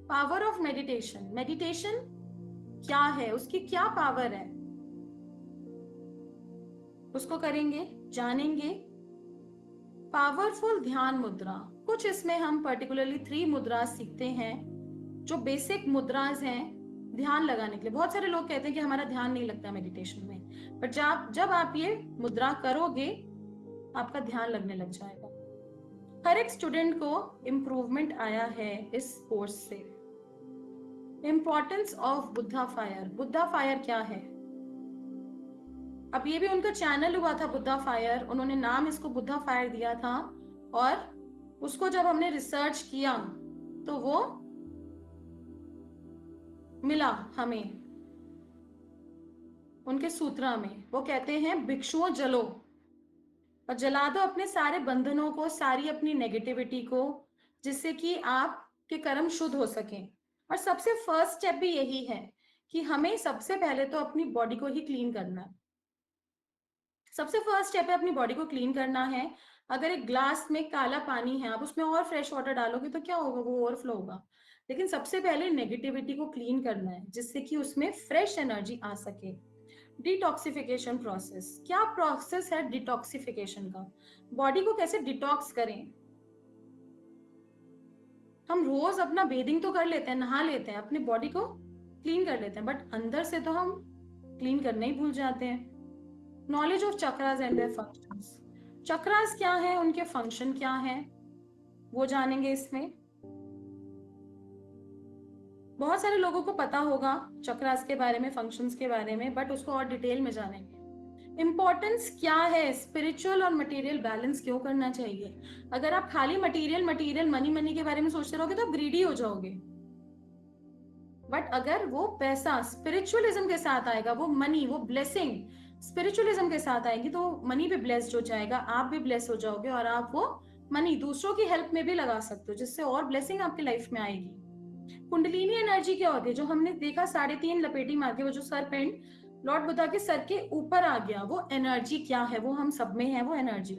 Power of meditation. मेडिटेशन क्या है, उसकी क्या पावर है, उसको करेंगे, जानेंगे। पावरफुल ध्यान मुद्रा। कुछ इसमें हम पर्टिकुलरली 3 मुद्रा सीखते हैं जो बेसिक मुद्राज हैं ध्यान लगाने के लिए। बहुत सारे लोग कहते हैं कि हमारा ध्यान नहीं लगता मेडिटेशन में, बट जब आप ये मुद्रा करोगे आपका ध्यान लगने लग जाएगा। हर एक स्टूडेंट को इम्प्रूवमेंट आया है इस कोर्स से। Importance of Buddha fire. Buddha fire क्या है? अब ये भी उनका चैनल हुआ था बुद्धा फायर, उन्होंने नाम इसको बुद्धा फायर दिया था, और उसको जब हमने रिसर्च किया तो वो मिला हमें उनके सूत्रा में। वो कहते हैं भिक्षुओं जलो और जला दो अपने सारे बंधनों को, सारी अपनी नेगेटिविटी को, जिससे कि आपके कर्म शुद्ध हो सकें। और सबसे फर्स्ट स्टेप भी यही है कि हमें सबसे पहले तो अपनी बॉडी को ही क्लीन करना है। सबसे फर्स्ट स्टेप है अपनी बॉडी को क्लीन करना है। अगर एक ग्लास में काला पानी है, आप उसमें और फ्रेश वाटर डालोगे तो क्या होगा, वो ओवरफ्लो होगा। लेकिन सबसे पहले नेगेटिविटी को क्लीन करना है, जिससे कि उसमें फ्रेश एनर्जी आ सके। डिटॉक्सिफिकेशन प्रोसेस, क्या प्रोसेस है डिटॉक्सिफिकेशन का? बॉडी को कैसे डिटॉक्स करें? हम रोज अपना बेदिंग तो कर लेते हैं, नहा लेते हैं, अपनी बॉडी को क्लीन कर लेते हैं, बट अंदर से तो हम क्लीन करना ही भूल जाते हैं। Knowledge of chakras and their functions, chakras क्या है, उनके फंक्शन क्या है, वो जानेंगे इसमें। बहुत सारे लोगों को पता होगा चक्रास के बारे में, फंक्शंस के बारे में, बट उसको और डिटेल में जानेंगे। इंपॉर्टेंस क्या है, स्पिरिचुअल और मटेरियल बैलेंस क्यों करना चाहिए? अगर आप खाली मटेरियल मटेरियल मनी मनी के बारे में सोचते रहोगे तो आप ग्रीडी हो जाओगे। बट अगर वो पैसा स्पिरिचुअलिज्म के साथ आएगा, वो मनी, वो ब्लेसिंग स्पिरिचुअलिज्म के साथ आएगी, तो मनी भी ब्लेस्ड हो जाएगा, आप भी ब्लेस हो जाओगे, और आप वो मनी दूसरों की हेल्प में भी लगा सकते हो, जिससे और ब्लेसिंग आपकी लाइफ में आएगी। कुंडलिनी एनर्जी क्या होती है? जो हमने देखा 3.5 लपेटी मार के वो जो सरपेंट लॉर्ड बुद्धा के सर के ऊपर आ गया, वो एनर्जी क्या है? वो हम सब में है वो एनर्जी,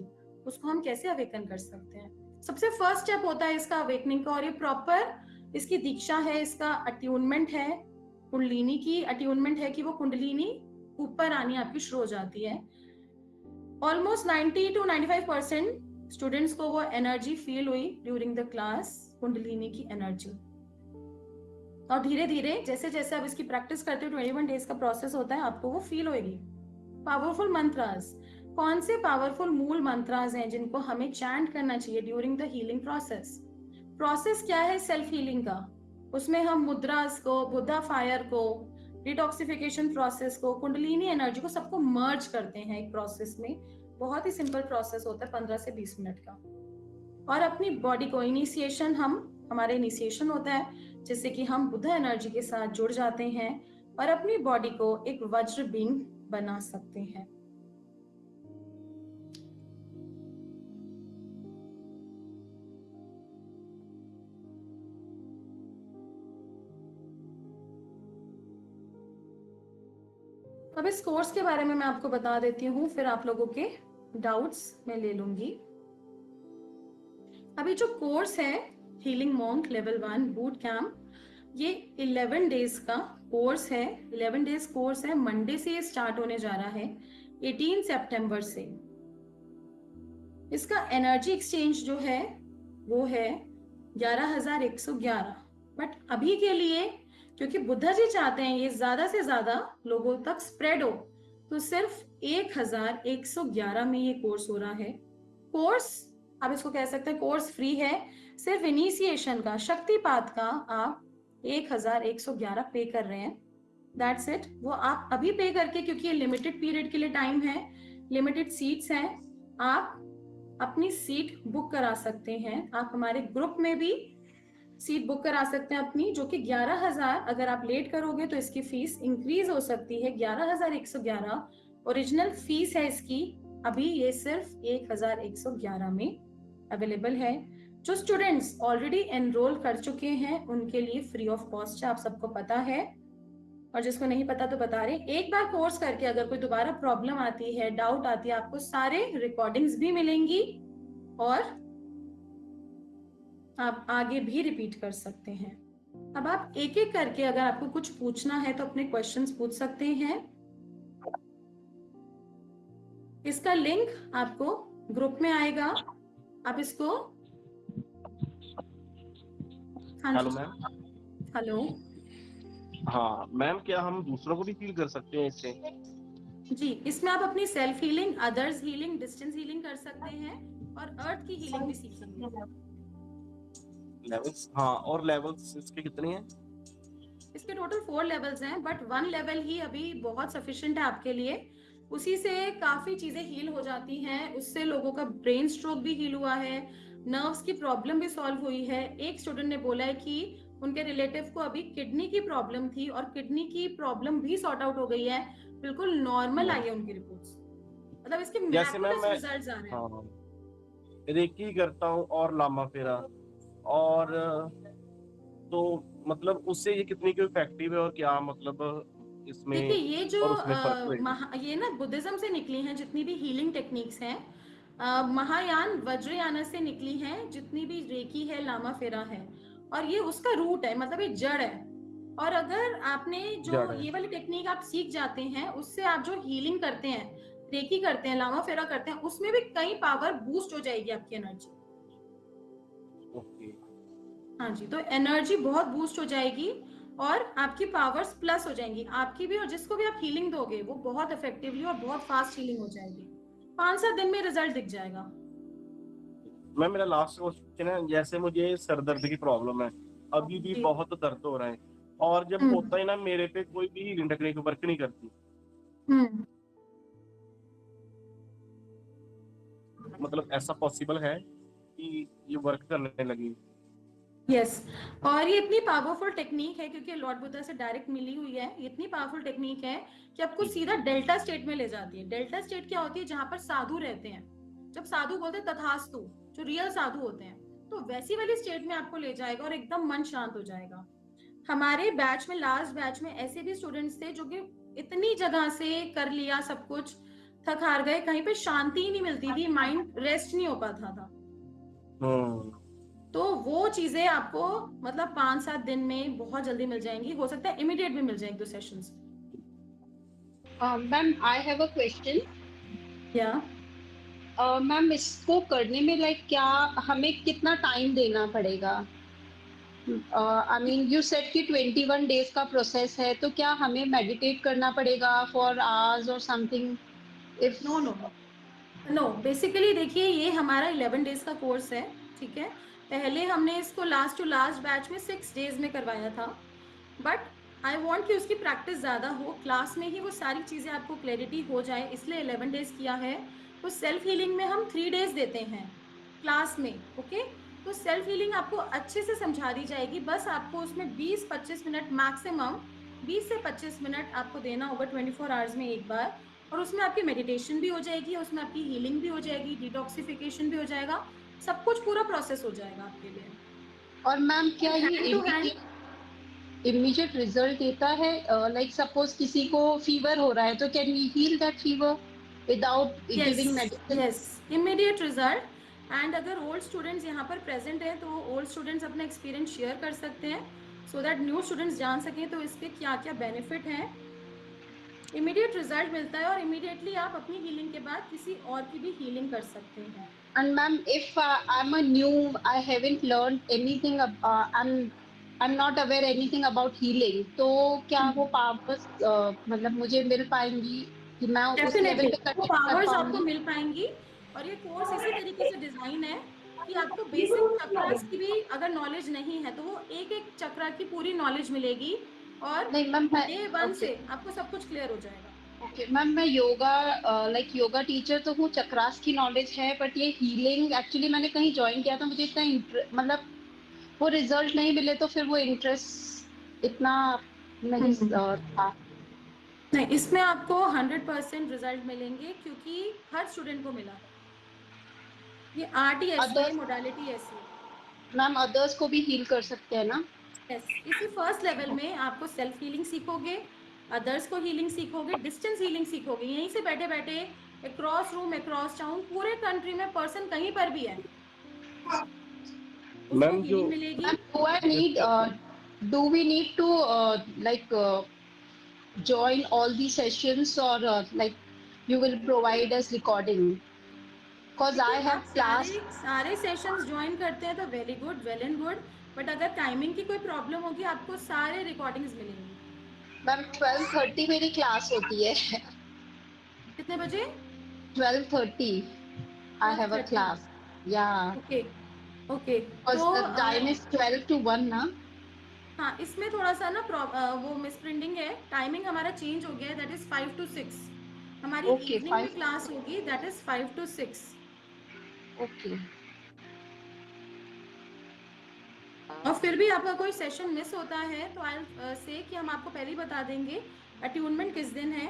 उसको हम कैसे अवेकन कर सकते हैं? सबसे फर्स्ट स्टेप होता है इसका अवेकनिंग का, और ये प्रॉपर इसकी दीक्षा है, इसका अट्यूनमेंट है, कुंडलिनी की अट्यूनमेंट है कि वो कुंडलिनी ऊपर आनी आपकी शुरू हो जाती है। ऑलमोस्ट 90 to 95% स्टूडेंट्स को वो एनर्जी फील हुई ड्यूरिंग द क्लास, कुंडलिनी की एनर्जी। और धीरे धीरे जैसे जैसे आप इसकी प्रैक्टिस करते हो, 21 डेज का प्रोसेस होता है, आपको वो फील होगी। पावरफुल मंत्रास, कौन से पावरफुल मूल मंत्रास हैं जिनको हमें चैंट करना चाहिए during the healing process? Process क्या है सेल्फ हीलिंग का? उसमें हम मुद्रास को, बुद्धा फायर को, डिटॉक्सिफिकेशन प्रोसेस को, कुंडलिनी एनर्जी को, सबको मर्ज करते हैं एक प्रोसेस में। बहुत ही सिंपल प्रोसेस होता है, 15 से 20 मिनट का। और अपनी बॉडी को इनिशिएशन, हमारे इनिशिएशन होता है जिससे कि हम बुद्धा एनर्जी के साथ जुड़ जाते हैं और अपनी बॉडी को एक वज्र बींग बना सकते हैं। अब इस कोर्स के बारे में मैं आपको बता देती हूँ, फिर आप लोगों के डाउट्स मैं ले लूंगी। अभी जो कोर्स है healing monk level 1 boot camp, ये 11 डेज का कोर्स है। 11 डेज कोर्स है, मंडे से ये स्टार्ट होने जा रहा है, 18 सितंबर से। इसका एनर्जी एक्सचेंज जो है वो है 11,111। बट अभी के लिए, क्योंकि बुद्धा जी चाहते हैं ये ज्यादा से ज्यादा लोगों तक स्प्रेड हो, तो सिर्फ 1,111 में ये कोर्स हो रहा है। कोर्स, आप इसको कह सकते हैं कोर्स फ्री है, सिर्फ इनिशिएशन का, शक्तिपात का आप 1,111 पे कर रहे हैं, दैट्स इट। वो आप अभी पे करके, क्योंकि ये लिमिटेड पीरियड के लिए टाइम है, लिमिटेड सीट्स हैं, आप अपनी सीट बुक करा सकते हैं। आप हमारे ग्रुप में भी सीट बुक करा सकते हैं अपनी, जो कि 11,000, अगर आप लेट करोगे तो इसकी फीस इंक्रीज हो सकती है। 11,111 ओरिजिनल फीस है इसकी, अभी ये सिर्फ 1,111 में अवेलेबल है। जो स्टूडेंट्स ऑलरेडी एनरोल कर चुके हैं उनके लिए फ्री ऑफ कॉस्ट है, आप सबको पता है, और जिसको नहीं पता तो बता रहे। एक बार कोर्स करके अगर कोई दोबारा प्रॉब्लम आती है, डाउट आती है, आपको सारे रिकॉर्डिंग्स भी मिलेंगी और आप आगे भी रिपीट कर सकते हैं। अब आप एक एक करके अगर आपको कुछ पूछना है तो अपने क्वेश्चंस पूछ सकते हैं। इसका लिंक आपको ग्रुप में आएगा, आप इसको। Hello ma'am. हेलो। हाँ मैम, क्या हम दूसरों को भी फील कर सकते हैं इससे? जी, इसमें आप अपनी self healing, others healing, distance healing कर सकते हैं और अर्थ की हीलिंग भी सीखेंगे। लेवल्स, हाँ, और लेवल्स इसके कितने हैं? इसके टोटल 4 लेवल्स हैं, बट 1 लेवल ही अभी बहुत सफिशिएंट है आपके लिए। उसी से काफी चीजें हील हो जाती हैं, उससे लोगों का ब्रेन स्ट्रोक भी हील हुआ है, नर्व्स की प्रॉब्लम भी सॉल्व हुई है। एक स्टूडेंट ने बोला है कि उनके रिलेटिव को अभी किडनी की प्रॉब्लम थी और किडनी की प्रॉब्लम भी सॉर्ट आउट हो गई है, बिल्कुल नॉर्मल आई है उनकी रिपोर्ट्स। मतलब इसके जैसे मैम मैराकुलस मैं रिजल्ट्स आ रहे हैं। हाँ रेकी करता हूँ और लामा फेरा, और तो मतलब उससे ये कितनी क्यों इफेक्टिव है और क्या मतलब देखिए इसमें ये जो और उसमें फर्क होएगा? ये ना बुद्धिज्म से निकली हैं जितनी भी हीलिंग टेक्निक्स हैं, महायान वज्रयाना से निकली हैं जितनी भी रेकी है, लामा फेरा है, और ये उसका रूट है, मतलब ये जड़ है। और अगर आपने जो जड़ है। ये वाली टेक्निक आप सीख जाते हैं, उससे आप जो हीलिंग करते हैं, रेकी करते हैं, लामा फेरा करते हैं, उसमें भी कई पावर बूस्ट हो जाएगी आपकी एनर्जी। ओके। हाँ जी, तो एनर्जी बहुत बूस्ट हो जाएगी और आपकी पावर्स प्लस हो जाएंगी आपकी भी, और जिसको भी आप हीलिंग दोगे वो बहुत इफेक्टिवली और बहुत फास्ट हीलिंग हो जाएगी। 5-7 दिन में रिजल्ट दिख जाएगा। मैं मेरा लास्ट क्वेश्चन है, जैसे मुझे सर दर्द की प्रॉब्लम है, अभी भी जी। बहुत दर्द हो रहा है, और जब हम्म। होता है ना मेरे पे कोई भी हीलिंग टेक्निक वर्क नहीं करती, हम्म। मतलब ऐसा पॉसिबल है कि ये वर्क करने लगी? यस। और ये इतनी पावरफुल टेक्निक है क्योंकि लॉर्ड बुद्धा से डायरेक्ट मिली हुई है, ये इतनी पावरफुल टेक्निक है कि आपको सीधा डेल्टा स्टेट में ले जाती है। डेल्टा स्टेट क्या होती है? जहां पर साधु रहते हैं। जब साधु बोलते हैं तथास्तु, जो रियल साधु होते हैं, तो वैसी वाली स्टेट में आपको ले जाएगा और एकदम मन शांत हो जाएगा। हमारे बैच में, लास्ट बैच में ऐसे भी स्टूडेंट्स थे जो कि इतनी जगह से कर लिया सब कुछ, थक हार गए, कहीं पे शांति ही नहीं मिलती थी, माइंड रेस्ट नहीं हो पाता था। हम्म। तो वो चीजें आपको मतलब 5-7 दिन में बहुत जल्दी मिल जाएंगी, हो सकता है इमीडिएट भी मिल जाए 1-2 sessions. Ma'am I have a question. या मैम इसको करने में लाइक क्या हमें कितना टाइम देना पड़ेगा? आई मीन यू सेड कि 21 डेज का प्रोसेस है, तो क्या हमें मेडिटेट करना पड़ेगा फॉर आवर्स और something? If no no no, basically देखिए ये हमारा 11 डेज का कोर्स है, ठीक है। पहले हमने इसको लास्ट टू लास्ट बैच में 6 डेज में करवाया था, बट आई वॉन्ट कि उसकी प्रैक्टिस ज़्यादा हो, क्लास में ही वो सारी चीज़ें आपको क्लैरिटी हो जाए, इसलिए 11 डेज किया है। तो सेल्फ हीलिंग में हम 3 डेज देते हैं क्लास में, ओके। तो सेल्फ हीलिंग आपको अच्छे से समझा दी जाएगी, बस आपको उसमें 20-25 मिनट मैक्सिमम, 20 से 25 मिनट आपको देना होगा 24 आवर्स में एक बार। और उसमें आपकी मेडिटेशन भी हो जाएगी, उसमें आपकी हीलिंग भी हो जाएगी, डिटॉक्सिफिकेशन भी हो जाएगा, सब कुछ पूरा प्रोसेस हो जाएगा आपके लिए। और मैम क्या ये hand to hand. Immediate result देता है? लाइक सपोज किसी को फीवर हो रहा है, तो can we heal that fever without yes giving medicine? Yes, immediate result. And अगर ओल्ड स्टूडेंट्स यहाँ पर प्रेजेंट हैं तो ओल्ड स्टूडेंट्स अपना एक्सपीरियंस शेयर कर सकते हैं, सो दैट न्यू स्टूडेंट्स जान सकें तो इसके क्या क्या बेनिफिट हैं। इमीडिएट रिजल्ट मिलता है और इमीडिएटली आप अपनी हीलिंग के बाद किसी और की भी हीलिंग कर सकते हैं। And ma'am, if I'm a new, I haven't learned anything. I'm not aware anything about healing. तो क्या वो powers मतलब मुझे मिल पाएंगी कि मैं उस डेफिनेटली लेवल पे वो कंटिन्यू कर पावर्स आपको पाऊंगी? मिल पाएंगी। और ये कोर्स इसी तरीके से डिजाइन है कि आपको बेसिक चक्रास की भी अगर नॉलेज नहीं है तो वो एक एक चक्रा की पूरी नॉलेज मिलेगी, और नहीं मैम, मैं डे 1 ओके से आपको सब कुछ क्लियर हो जाएगा। ओके मैम, मैं योगा लाइक योगा टीचर तो हूँ, चक्रास की नॉलेज है, बट ये हीलिंग एक्चुअली मैंने कहीं ज्वाइन किया था, मुझे इतना मतलब वो रिजल्ट नहीं मिले तो फिर वो इंटरेस्ट इतना नहीं था। नहीं, इसमें आपको 100% रिजल्ट मिलेंगे क्योंकि हर स्टूडेंट को मिला है। ये आर्ट ही ऐसी है, अदर्स मॉडलिटी ऐसी है। मैम, अदर्स को भी हील कर सकते हैं ना? यस, इसी फर्स्ट लेवल में आपको सेल्फ हीलिंग सीखोगे, अदर्स को हीलिंग सीखोगे, डिस्टेंस हीलिंग सीखोगे, यहीं से बैठे बैठे अक्रॉस रूम, अक्रॉस टाउन, पूरे कंट्री में पर्सन कहीं पर भी है उसको मैम जो हीलिंग मिलेगी। Ma'am, do we need to like join all the sessions, or like you will provide us recording? Because I देखिए have आप सारे class. सारे सेशंस ज्वाइन करते हैं तो very good, well and good, but अगर टाइमिंग की कोई प्रॉब्लम होगी आपको सारे रिकॉर्डिंग्स मिलेंगी। मैम 12:30 मेरी क्लास होती है। कितने बजे? 12:30 I have a 12:30। class. Yeah, okay okay. because तो the time is 12 to 1 ना? हाँ, इसमें थोड़ा सा ना वो मिस प्रिंटिंग है, टाइमिंग हमारा चेंज हो गया है, दैट इज 5 to 6। हमारी Okay, इवनिंग में 5. क्लास होगी, दैट इज 5 to 6। Okay. और फिर भी आपका कोई सेशन मिस होता है तो आई से कि हम आपको पहले ही बता देंगे अट्यूनमेंट किस दिन है।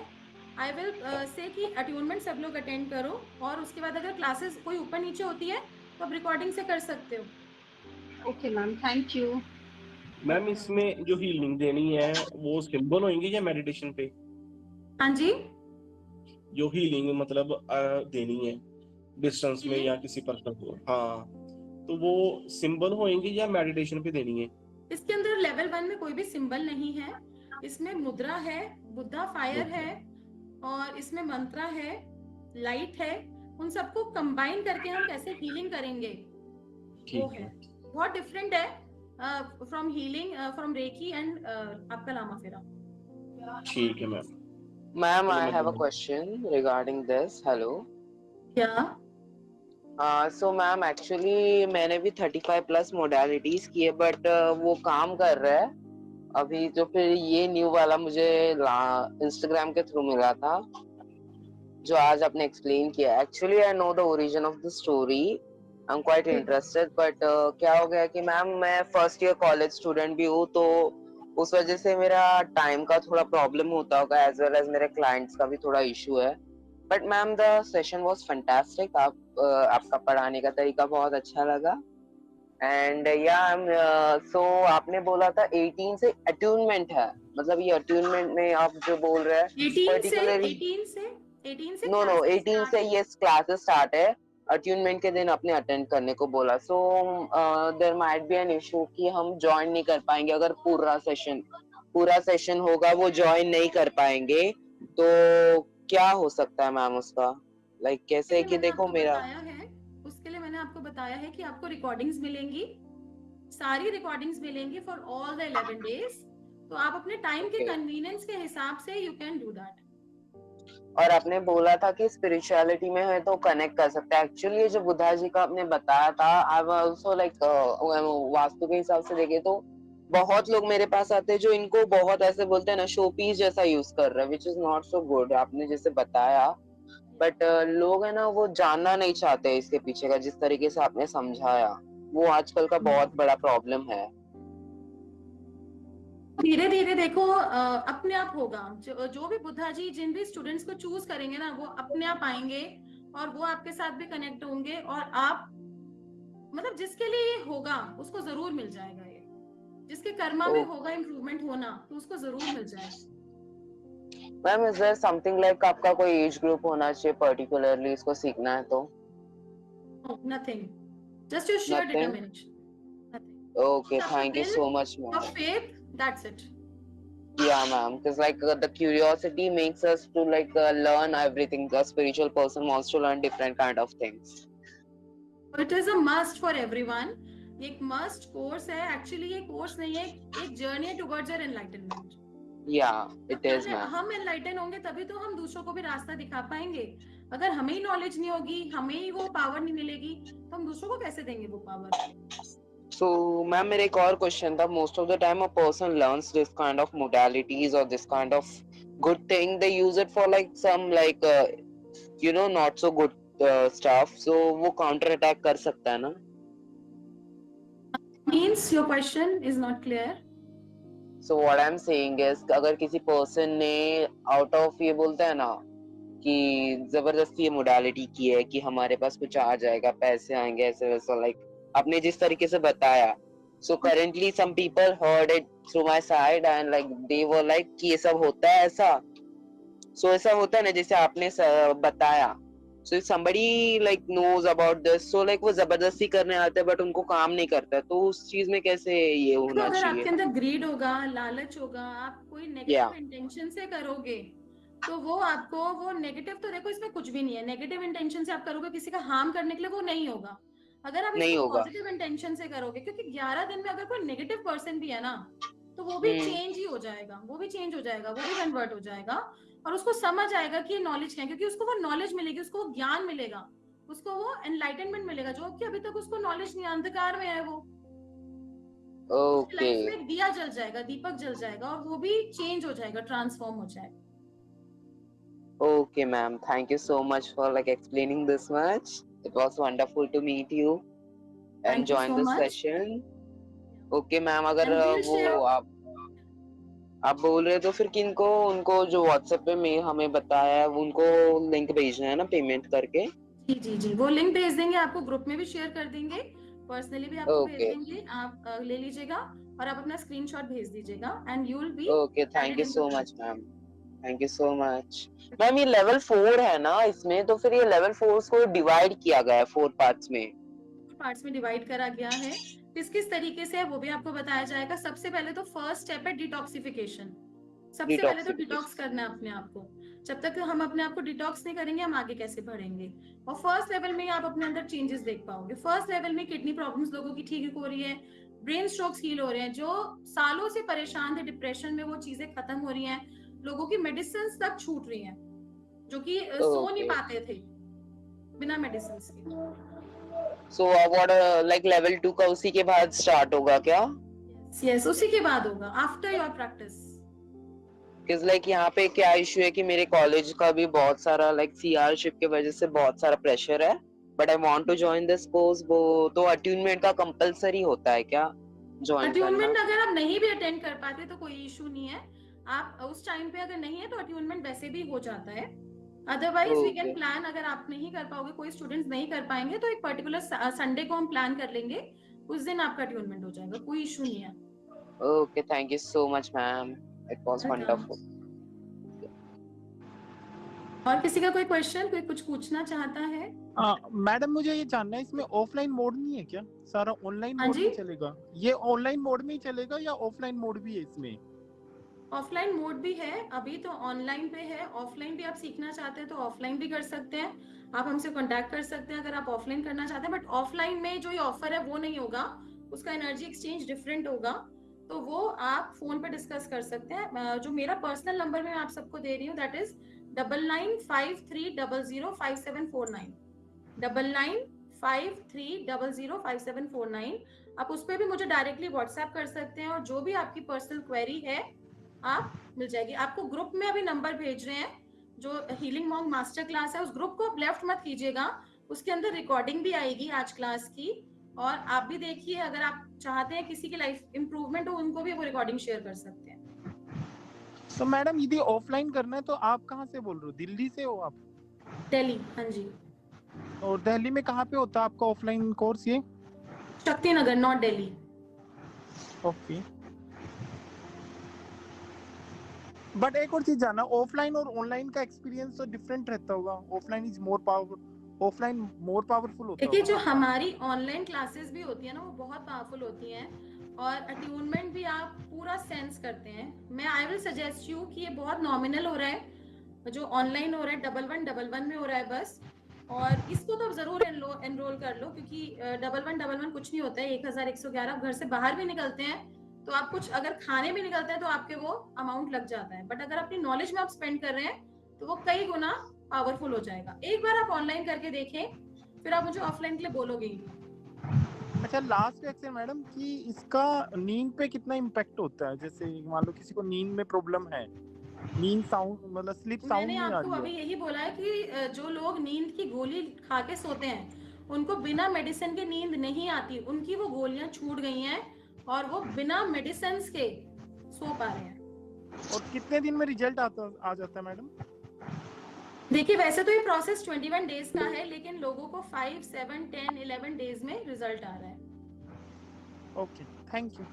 आई विल से कि अट्यूनमेंट सब लोग अटेंड करो, और उसके बाद अगर क्लासेस कोई ऊपर नीचे होती है तो आप रिकॉर्डिंग से कर सकते हो। Okay, ma'am. Thank you. Ma'am इसमें जो हीलिंग देनी है वो सिंबल होंगे या मेडिटेशन पे? हाँ जी, जो हीलिंग मतलब देनी है डिस्टेंस में हीलिंग या किसी पर्सन को, हाँ, तो वो सिंबल होंगे या मेडिटेशन पे देनी है? इसके अंदर लेवल 1 में कोई भी सिंबल नहीं है। इसमें मुद्रा है, बुद्धा फायर है, और इसमें मंत्रा है, लाइट है। उन सबको कंबाइन करके हम कैसे हीलिंग करेंगे वो ठीक है। है, बहुत डिफरेंट है from healing from recce and आपका लामा फेरा। ठीक है मैम। Ma'am, चलो I मैं have a दोबारा- question regarding this. Hello. क्या? So ma'am, actually मैंने भी 35 प्लस मोडालिटीज किए बट वो काम कर रहा है अभी। जो फिर ये न्यू वाला मुझे इंस्टाग्राम के थ्रू मिला था जो आज आपने एक्सप्लेन किया। Actually I know the origin of the story, I am quite interested but क्या हो गया कि मैम मैं फर्स्ट ईयर कॉलेज स्टूडेंट भी हूँ, तो उस वजह से मेरा टाइम का थोड़ा प्रॉब्लम होता होगा एज वेल एज मेरे क्लाइंट्स का भी थोड़ा इशू है। But ma'am the session was fantastic. आपका पढ़ाने का तरीका बहुत अच्छा लगा। एंड या सो आपने बोला था 18 से अट्यूनमेंट है, मतलब ये अट्यूनमेंट में आप जो बोल रहे हैं 18 से पर्टिकुलरली 18 से नो नो क्लासेस 18 से स्टार्ट। ये क्लासेस स्टार्ट है। अट्यूनमेंट के दिन आपने अटेंड करने को बोला। So there might be an issue कि हम ज्वाइन नहीं कर पाएंगे। अगर पूरा सेशन होगा वो ज्वाइन नहीं कर पाएंगे तो क्या हो सकता है मैम उसका? लाइक कैसे कि देखो मेरा उसके लिए मैंने आपको बताया है कि आपको रिकॉर्डिंग्स मिलेंगी, सारी रिकॉर्डिंग्स मिलेंगी फॉर ऑल द 11 डेज। तो आप अपने टाइम के Okay. कन्वीनियंस के हिसाब से यू कैन डू दैट। और आपने बोला था कि स्पिरिचुअलिटी में है तो कनेक्ट कर सकते हैं। एक्चुअली ये जो बुद्धा जी का आपने बताया था, आई आल्सो लाइक वास्तु के हिसाब से देखे तो बहुत लोग मेरे पास आते हैं जो इनको बहुत ऐसे बोलते हैं ना शो पीस जैसा यूज कर रहे हैं, which is not so good. आपने जैसे बताया बट लोग है ना वो जानना नहीं चाहते इसके पीछे का, जिस तरीके से आपने समझाया वो आजकल का बहुत बड़ा प्रॉब्लम है। धीरे धीरे देखो अपने आप होगा। जो भी बुद्धा जी जिन भी स्टूडेंट्स को चूज करेंगे ना, वो अपने आप आएंगे और वो आपके साथ भी कनेक्ट होंगे, और आप मतलब जिसके लिए ये होगा उसको जरूर मिल जाएगा। ये जिसके कर्मा में होगा इम्प्रूवमेंट होना, तो उसको जरूर मिल जाएगा। Ma'am is there something like आपका कोई एज ग्रुप होना चाहिए पर्टिकुलरली इसको सीखना है तो? Nothing, just your share Nothing? Determination. Okay, thank you so much, Your ma'am. faith, that's it. Yeah, ma'am. Because like the curiosity makes us to like learn everything. A spiritual person wants to learn different kind of things. It is a must for everyone. ये एक must course है। Actually ये course नहीं है, एक journey है towards your enlightenment. Yeah, it is, ma'am. हम enlighten होंगे तभी तो हम दूसरों को भी रास्ता दिखा पाएंगे। अगर हमें ही नॉलेज नहीं होगी, हमें ही वो पावर नहीं मिलेगी, तो हम दूसरों को कैसे देंगे वो पावर? So, ma'am, मेरा एक और क्वेश्चन था। Most of the time, a person learns this kind of modalities or this kind of good thing. They use it for like some like not so good stuff. So वो counter attack कर सकता है ना? Means your question is not clear. So what I'm saying is अगर किसी person ने out of ये बोलते हैं ना कि जबरदस्ती ये मोडालिटी की है कि हमारे पास कुछ आ जाएगा, पैसे आएंगे, ऐसे वैसा, लाइक आपने जिस तरीके से बताया, so currently some people heard it through my side and like they were like कि ये सब होता है ऐसा। सो ऐसा होता है ना जैसे आपने बताया। So if somebody like knows about this, so like वो जबरदस्ती करने आते हैं बट उनको काम नहीं करता है, तो उस चीज में कैसे ये तो होना अगर चाहिए? आपके अंदर ग्रीड होगा, लालच होगा, आप कोई नेगेटिव इंटेंशन से करोगे, तो वो आपको वो नेगेटिव, तो देखो इसमें कुछ भी नहीं है। नेगेटिव इंटेंशन से आप करोगे किसी का हार्म करने के लिए, वो नहीं होगा। अगर आप नहीं इसको होगा। पॉजिटिव इंटेंशन से करोगे, क्योंकि 11 दिन में अगर कोई नेगेटिव पर्सन भी है ना, तो वो भी चेंज ही हो जाएगा, वो भी चेंज हो जाएगा, वो भी कन्वर्ट हो जाएगा, और उसको समझ आएगा कि ये नॉलेज क्या है, क्योंकि उसको वो नॉलेज मिलेगी, उसको वो ज्ञान मिलेगा, उसको वो एनलाइटनमेंट मिलेगा, जो कि अभी तक उसको नॉलेज नहीं, अंधकार में है वो। ओके लाइफ में एक दिया जल जाएगा, दीपक जल जाएगा, और वो भी चेंज हो जाएगा, ट्रांसफॉर्म हो जाएगा। Okay, ma'am. Thank you so much for like explaining this much. It was wonderful to meet you and Thank you join so this much. session. Okay, ma'am. अगर And we'll वो share- आप बोल रहे तो फिर किनको उनको जो व्हाट्सएप पे में हमें बताया है उनको लिंक भेजना है ना पेमेंट करके? जी जी जी, वो लिंक भेज देंगे आपको, ग्रुप में भी शेयर कर देंगे। पर्सनली भी आपको भेज ओके देंगे, आप ले लीजिएगा और आप अपना स्क्रीनशॉट भेज दीजिएगा and you will be okay, thank added you in so much ma'am, thank you so much ma'am. ये लेवल 4 है ना इसमें, तो फिर ये लेवल 4 को डिवाइड किया गया है 4 पार्ट्स में। पार्ट्स में डिवाइड करा गया है। किस किस तरीके से है वो भी आपको बताया जाएगा। सबसे पहले तो फर्स्ट स्टेप है डिटॉक्सिफिकेशन। सबसे पहले तो डिटॉक्स डिटॉक्सिफिकेशन। करना है अपने आप को। जब तक हम अपने आप को डिटॉक्स नहीं करेंगे हम आगे कैसे बढ़ेंगे। और फर्स्ट लेवल में ही आप अपने अंदर चेंजेस देख पाओगे। फर्स्ट लेवल में किडनी प्रॉब्लम्स लोगों की ठीक हो रही है, ब्रेन स्ट्रोक्स हील हो रहे हैं, जो सालों से परेशान थे डिप्रेशन में वो चीजें खत्म हो रही हैं, लोगों की मेडिसिन तक छूट रही हैं, जो कि सो नहीं ओके, पाते थे बिना मेडिसिन के। सो व्हाट लाइक लेवल 2 का उसी के बाद स्टार्ट होगा क्या? यस, उसी के बाद होगा after your practice. Because like यहाँ पे क्या इशू है कि मेरे कॉलेज का भी बहुत सारा लाइक सीआरशिप की वजह से बहुत सारा प्रेशर है, but I want to join this course. वो तो अट्यूनमेंट का कंपलसरी होता है क्या ज्वाइन करना? अट्यूनमेंट अगर आप नहीं भी अटेंड कर पाते तो कोई इशू नहीं है। आप उस टाइम पे अगर नहीं है तो अट्यूनमेंट वैसे भी हो जाता है। Otherwise we can okay plan, अगर आप नहीं कर पाओगे, कोई स्टूडेंट्स नहीं कर पाएंगे तो एक पर्टिकुलर संडे को हम प्लान कर लेंगे, उस दिन आपका अट्यूनमेंट हो जाएगा, कोई इशू नहीं है। Okay, thank you so much ma'am, it was welcome. Wonderful. और किसी का कोई क्वेश्चन, कोई कुछ पूछना चाहता है? मैडम मुझे ये जानना है, इसमें ऑफलाइन मोड नहीं है क्या? सारा ऑनलाइन हाँ मोड जी, में चलेगा? ये ऑनलाइन मोड में ही चलेगा या ऑफलाइन मोड भी है इसमें? ऑफलाइन मोड भी है, अभी तो ऑनलाइन पे है। ऑफलाइन भी आप सीखना चाहते हैं तो ऑफलाइन भी कर सकते हैं, आप हमसे कांटेक्ट कर सकते हैं अगर आप ऑफलाइन करना चाहते हैं। बट ऑफलाइन में जो ये ऑफर है वो नहीं होगा, उसका एनर्जी एक्सचेंज डिफरेंट होगा, तो वो आप फोन पे डिस्कस कर सकते हैं। जो मेरा पर्सनल नंबर मैं आप सबको दे रही हूँ दैट इज 9953005749, 9953005749। आप उस पर भी मुझे डायरेक्टली व्हाट्सएप कर सकते हैं और जो भी आपकी पर्सनल क्वेरी है आप मिल जाएगी। आपको ग्रुप में अभी नंबर भेज रहे हैं, जो हीलिंग मॉन्क मास्टर क्लास है उस ग्रुप को आप लेफ्ट मत कीजिएगा, उसके अंदर रिकॉर्डिंग भी आएगी आज क्लास की, और आप भी देखिए। अगर आप चाहते हैं किसी की लाइफ इंप्रूवमेंट हो उनको भी वो रिकॉर्डिंग शेयर कर सकते हैं। तो मैडम यदि ऑफलाइन करना है तो आप कहाँ से बोल रहे हो? दिल्ली से हो आप? दिल्ली, हाँ जी। और दिल्ली में कहाँ पे होता है आपका ऑफलाइन कोर्स ये? Shakti Nagar, not Delhi. Okay, but एक और चीज जानना, ऑफलाइन और ऑनलाइन का एक्सपीरियंस तो डिफरेंट रहता होगा। ऑफलाइन इज मोर पावरफुल होता देखिए, होगा जो ना? हमारी ऑनलाइन क्लासेस भी होती है ना वो बहुत पावरफुल होती हैं, और अट्यूनमेंट भी आप पूरा सेंस करते हैं। मैं आई विल सजेस्ट यू कि ये बहुत नॉमिनल हो रहा है जो ऑनलाइन हो रहा है, 1111 में हो रहा है बस, और इसको तो जरूर एनरोल कर लो, क्योंकि 1111 कुछ नहीं होता है। 1111 आप घर से बाहर भी निकलते हैं तो आप कुछ अगर खाने भी निकलते हैं तो आपके वो अमाउंट लग जाता है, बट अगर अपनी नॉलेज में आप स्पेंड कर रहे हैं तो वो कई गुना पावरफुल हो जाएगा। एक बार आप ऑनलाइन करके देखें, फिर आप मुझे ऑफलाइन के लिए बोलोगे ही। अच्छा, लास्ट क्वेश्चन मैडम, कि इसका नींद पे कितना इम्पैक्ट होता है? जैसे मान लो किसी को नींद में प्रॉब्लम है, नींद साउंड मतलब स्लीप साउंड मैंने नहीं आ आपको रही अभी है। यही बोला है कि जो लोग नींद की गोली खा के सोते हैं उनको बिना मेडिसिन के नींद नहीं आती, उनकी वो गोलियां छूट गई हैं और वो बिना मेडिसिन के सो पा रहे हैं। और कितने दिन में रिजल्ट आ जाता है मैडम? देखिए, वैसे तो ये प्रोसेस 21 डेज का है, लेकिन लोगों को 5, 7, 10, 11 डेज में रिजल्ट आ रहा है। Okay, thank you.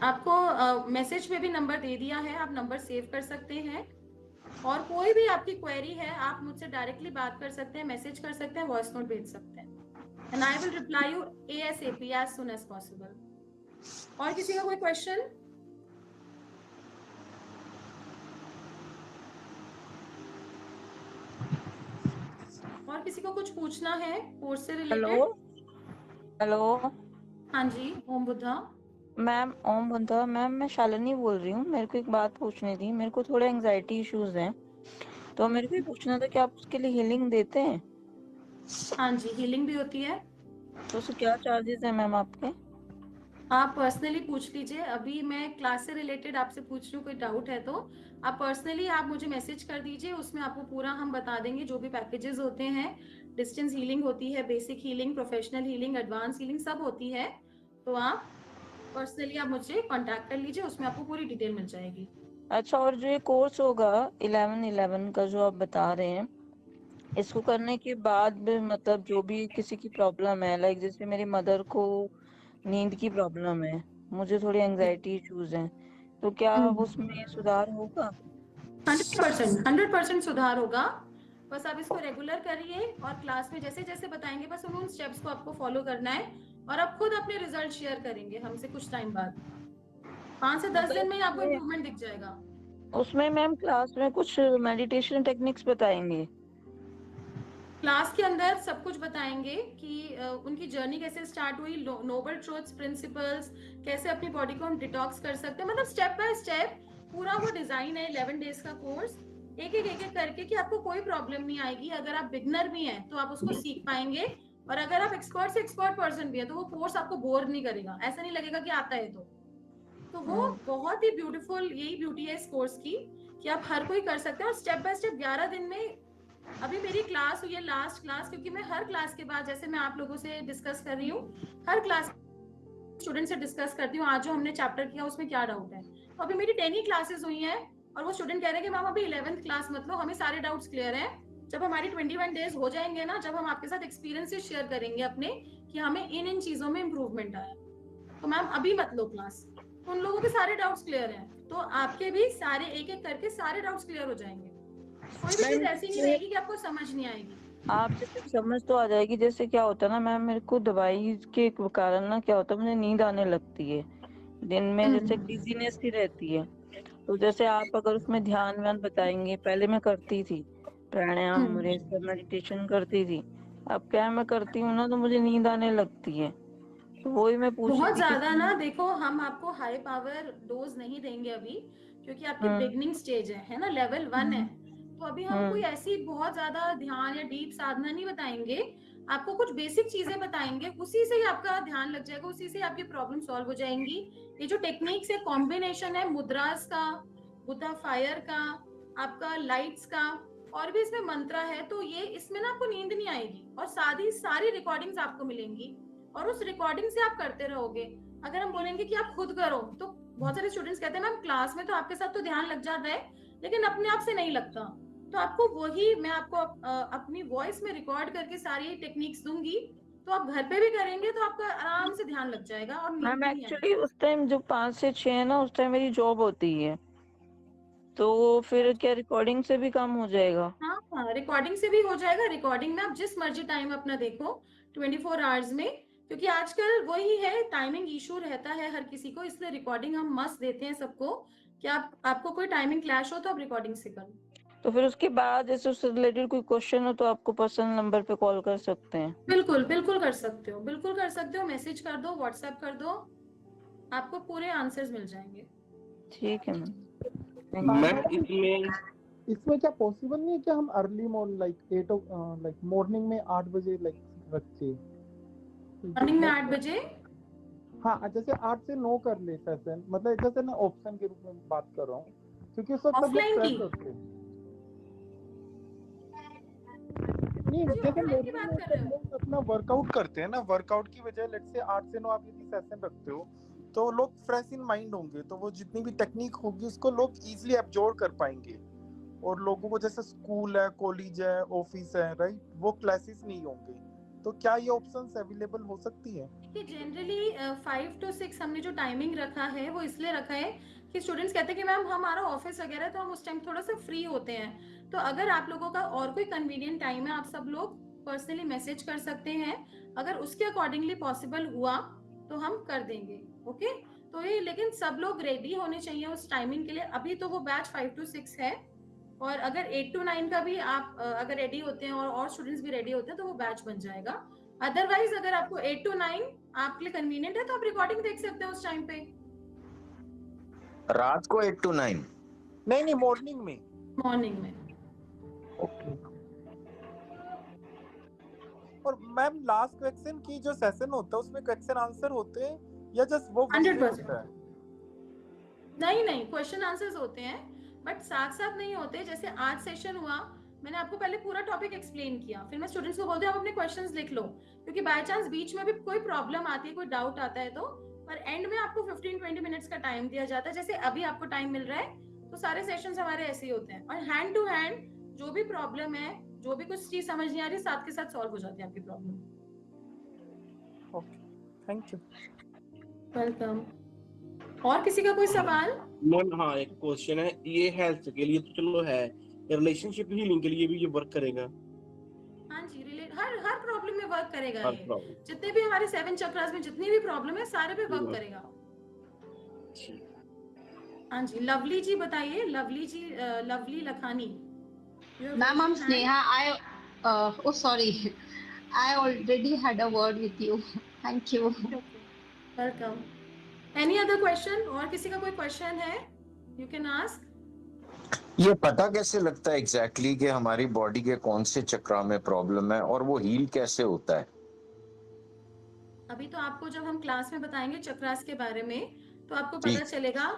आपको मैसेज में भी नंबर दे दिया है, आप नंबर सेव कर सकते हैं, और कोई भी आपकी क्वेरी है आप मुझसे डायरेक्टली बात कर सकते हैं, मैसेज कर सकते हैं, वॉइस नोट भेज सकते हैं, and I will reply you ASAP as soon as possible। और किसी का कोई क्वेश्चन? और किसी को कुछ पूछना है कोर्स से रिलेटेड? हेलो हाँ जी, ओम बुद्धा। मैम, ओम बुद्धा मैम, मैं शालिनी बोल रही हूँ। मेरे को एक बात पूछनी थी। मेरे को थोड़े एंजाइटी इश्यूज हैं, तो मेरे को ये पूछना था कि आप उसके लिए हीलिंग देते हैं? हाँ जी, हीलिंग भी होती है। तो उसके क्या चार्जेस हैं मैम आपके? आप पर्सनली पूछ लीजिए, अभी मैं क्लास से रिलेटेड आपसे पूछ रही हूँ, कोई डाउट है तो आप पर्सनली आप मुझे मैसेज कर दीजिए, उसमें आपको पूरा हम बता देंगे जो भी पैकेजेस होते हैं। डिस्टेंस हीलिंग होती है, basic healing, professional healing, advance healing सब होती है, तो आप पर्सनली आप मुझे कांटेक्ट कर लीजिए, उसमें आपको पूरी डिटेल मिल जाएगी। अच्छा, और जो ये कोर्स होगा 11-11 का जो आप बता रहे हैं, इसको करने के बाद भी मतलब जो भी किसी की प्रॉब्लम है, लाइक जैसे मेरी मदर को नींद की प्रॉब्लम है, मुझे थोड़ी एंजाइटी इश्यूज हैं, तो क्या उसमें सुधार होगा? 100% सुधार होगा। बस आप इसको रेगुलर करिए और क्लास में जैसे जैसे बताएंगे बस उन स्टेप्स को आपको फॉलो करना है और आप खुद अपने रिजल्ट शेयर करेंगे हमसे कुछ टाइम बाद। 5 से 10 दिन में ही आपको इम्प्रूवमेंट दिख जाएगा। उसमें मैम क्लास में कुछ मेडिटेशन टेक्निक्स बताएंगे? क्लास के अंदर सब कुछ बताएंगे कि उनकी जर्नी कैसे स्टार्ट हुई, नोबल ट्रूथ्स प्रिंसिपल्स, कैसे अपनी बॉडी को हम डिटॉक्स कर सकते हैं, मतलब स्टेप बाय स्टेप पूरा वो डिजाइन है 11 डेज का कोर्स, एक एक करके कि आपको कोई प्रॉब्लम नहीं आएगी। अगर आप बिगनर भी हैं तो आप उसको सीख पाएंगे और अगर आप एक्सपर्ट से एक्सपर्ट पर्सन भी है तो वो कोर्स आपको बोर नहीं करेगा, ऐसा नहीं लगेगा कि आता है। तो वो बहुत ही ब्यूटीफुल, यही ब्यूटी है इस कोर्स की कि आप हर कोई कर सकते हैं और स्टेप बाय स्टेप 11 दिन में। अभी मेरी क्लास हुई है लास्ट क्लास, क्योंकि मैं हर क्लास के बाद जैसे मैं आप लोगों से डिस्कस कर रही हूँ, हर क्लास स्टूडेंट से डिस्कस करती हूँ आज जो हमने चैप्टर किया उसमें क्या डाउट है। तो अभी मेरी 10 ही क्लासेस हुई हैं और वो स्टूडेंट कह रहे हैं कि मैम अभी 11th क्लास मत लो, हमें सारे डाउट्स क्लियर हैं। जब हमारी 21 डेज हो जाएंगे ना, जब हम आपके साथ एक्सपीरियंसेस शेयर करेंगे अपने कि हमें इन चीजों में इम्प्रूवमेंट आया, तो मैम अभी मत लो क्लास। तो उन लोगों के सारे डाउट्स क्लियर हैं, तो आपके भी सारे एक एक करके सारे डाउट्स क्लियर हो जाएंगे। कोई भी चीज ऐसी नहीं रहेगी कि आपको समझ नहीं आएगी। आप जैसे समझ तो आ जाएगी, जैसे क्या होता है ना मैम, मेरे को दवाई के कारण ना क्या होता है, मुझे नींद आने लगती है दिन में, जैसे डिजीनेस सी रहती है। तो जैसे आप अगर उसमें ध्यान व्यान बताएंगे, पहले मैं करती थी प्राणायाम और ये सब मेडिटेशन करती थी, अब क्या मैं करती हूँ ना तो मुझे नींद आने लगती है। तो वही मैं पूछ रही बहुत थी ज्यादा ना, कि देखो हम आपको हाई पावर डोज नहीं देंगे अभी, क्योंकि आपकी हम्म बिगनिंग स्टेज है ना, लेवल 1 है। तो अभी हम कोई हम्म ऐसी बहुत ज्यादा ध्यान या डीप साधना नहीं बताएंगे, आपको कुछ बेसिक चीजें बताएंगे, उसी से ही आपका ध्यान लग जाएगा, उसी से आपकी प्रॉब्लम सॉल्व हो जाएंगी। ये जो टेक्निक्स है, कॉम्बिनेशन है मुद्रास का, बुद्धा फायर का, आपका लाइट्स का, और भी इसमें मंत्रा है, तो ये इसमें ना आपको नींद नहीं आएगी और सारी रिकॉर्डिंग्स आपको मिलेंगी और उस रिकॉर्डिंग से आप करते रहोगे। अगर हम बोलेंगे कि आप खुद करो, तो बहुत सारे स्टूडेंट्स कहते हैं मैम क्लास में तो आपके साथ तो ध्यान लग जाता है लेकिन अपने आप से नहीं लगता। तो आपको वही मैं आपको अपनी वॉइस में रिकॉर्ड करके सारी टेक्निक्स दूंगी, तो आप घर पे भी करेंगे तो आपका आराम से ध्यान लग जाएगा और नींद मैम भी नहीं एक्चुअली आएगी। उस टाइम जो 5 से 6 है ना, उस टाइम मेरी जॉब होती है, तो फिर क्या रिकॉर्डिंग से भी काम हो जाएगा? हाँ हाँ, रिकॉर्डिंग से भी हो जाएगा। रिकॉर्डिंग में आप जिस मर्जी टाइम अपना देखो 24 आवर्स में, क्योंकि आजकल वही है, टाइमिंग इशू रहता है हर किसी को, इसलिए रिकॉर्डिंग हम मस्त देते हैं सबको कि आपको कोई टाइमिंग क्लैश हो तो आप रिकॉर्डिंग से करो। तो फिर उसके बाद जैसे उससे रिलेटेड कोई क्वेश्चन हो तो आपको पर्सनल नंबर पे कॉल कर सकते हैं? बिल्कुल बिल्कुल कर सकते हो, बिल्कुल कर सकते हो, मैसेज कर दो, व्हाट्सएप कर दो, आपको पूरे आंसर्स मिल जाएंगे। ठीक है मैम, थैंक हाँ, यू। मैम मैडम इसमें इसमें क्या पॉसिबल नहीं है कि हम early morning like 8 like morning में 8 बजे लाइक रखे? मॉर्निंग में 8 बजे? हाँ, जैसे 8 से 9 कर ले सेशन, मतलब जैसे ना ऑप्शन के रूप में बात कर रहा हूँ, क्योंकि उस वक्त सब लोग ऑफलाइन की? फ्रेश होते हैं। नहीं, जी जैसे ऑफलाइन की मॉर्निंग बात में कर रहे सब हो? लोग अपना वर्कआउट करते हैं ना, वर्कआउट की वजह लेट्स से 8 से 9 आप यदि सेशन रखते हो तो लोग फ्रेश इन माइंड होंगे, तो वो जितनी भी टेक्निक होगी उसको लोग इजीली एब्जॉर्ब कर पाएंगे। और लोगों को जैसे स्कूल है, कॉलेज है, ऑफिस है, राइट, वो क्लासेस नहीं होंगे, तो क्या ये ऑप्शंस अवेलेबल हो सकती है? कि जनरली 5 to 6 हमने जो टाइमिंग रखा है वो इसलिए रखा है कि स्टूडेंट्स कहते हैं कि मैम हमारा ऑफिस वगैरह तो हम उस टाइम थोड़ा सा फ्री होते हैं, तो अगर आप लोगों का और कोई कन्वीनियंट टाइम है आप सब लोग पर्सनली मैसेज कर सकते हैं, अगर उसके अकॉर्डिंगली पॉसिबल हुआ तो हम कर देंगे। ओके, तो ये लेकिन सब लोग रेडी होने चाहिए उस टाइमिंग के लिए। अभी तो वो बैच 5 to 6 है, और अगर 8 to 9 का भी आप अगर रेडी होते हैं और स्टूडेंट्स भी रेडी होते हैं तो वो बैच बन जाएगा। अदरवाइज अगर आपको 8 to 9 आपके लिए कन्वीनियंट है तो आप रिकॉर्डिंग देख सकते हो उस टाइम पे। रात को 8 to 9? नहीं, मॉर्निंग में। मॉर्निंग में। ओके। और मैम लास्ट क्वेश्चन की जो सेशन होता है उसमें क्वेश्चन आंसर होते हैं या जस्ट वो विषय 100%। होता है? नहीं, क्वेश्चन आंसर्स होते हैं बट साथ साथ नहीं होते। जैसे आज सेशन हुआ, मैंने आपको पहले पूरा टॉपिक एक्सप्लेन किया, फिर मैं स्टूडेंट्स को बोलती हूँ आप अपने क्वेश्चंस लिख लो, क्योंकि बाय चांस बीच में भी कोई प्रॉब्लम आती है, कोई डाउट आता है तो, पर एंड में आपको 15-20 मिनट्स का टाइम दिया जाता है, जैसे अभी आपको टाइम मिल रहा है। तो सारे सेशंस हमारे ऐसे ही होते हैं और हैंड टू हैंड जो भी प्रॉब्लम है जो भी कुछ चीज समझ नहीं आ रही साथ के साथ सॉल्व हो जाती है आपकी problem. Okay, thank you. Welcome. और किसी का कोई सवाल? मैम हाँ, एक क्वेश्चन है, ये हेल्थ के लिए तो चलो है, रिलेशनशिप हीलिंग के लिए भी ये वर्क करेगा? हाँ जी, रिलेट हर प्रॉब्लम में वर्क करेगा हर ये। प्रॉब्लम। जितने भी हमारे 7 चक्रास में जितनी भी प्रॉब्लम है सारे पे वर्क करेगा। हाँ जी, लवली जी बताइए। Lovely ji, Lovely Lakhani. Ma'am, I'm Sneha. Oh sorry, I already had a word with you. Thank you. Welcome. Any other question? और किसी का कोई क्वेश्चन है? You can ask. ये पता कैसे लगता है एग्जैक्टली कि हमारी बॉडी के कौन से चक्रा में प्रॉब्लम है और वो हील कैसे होता है? अभी तो आपको जब हम क्लास में बताएंगे चक्रास के बारे में तो आपको जी। पता चलेगा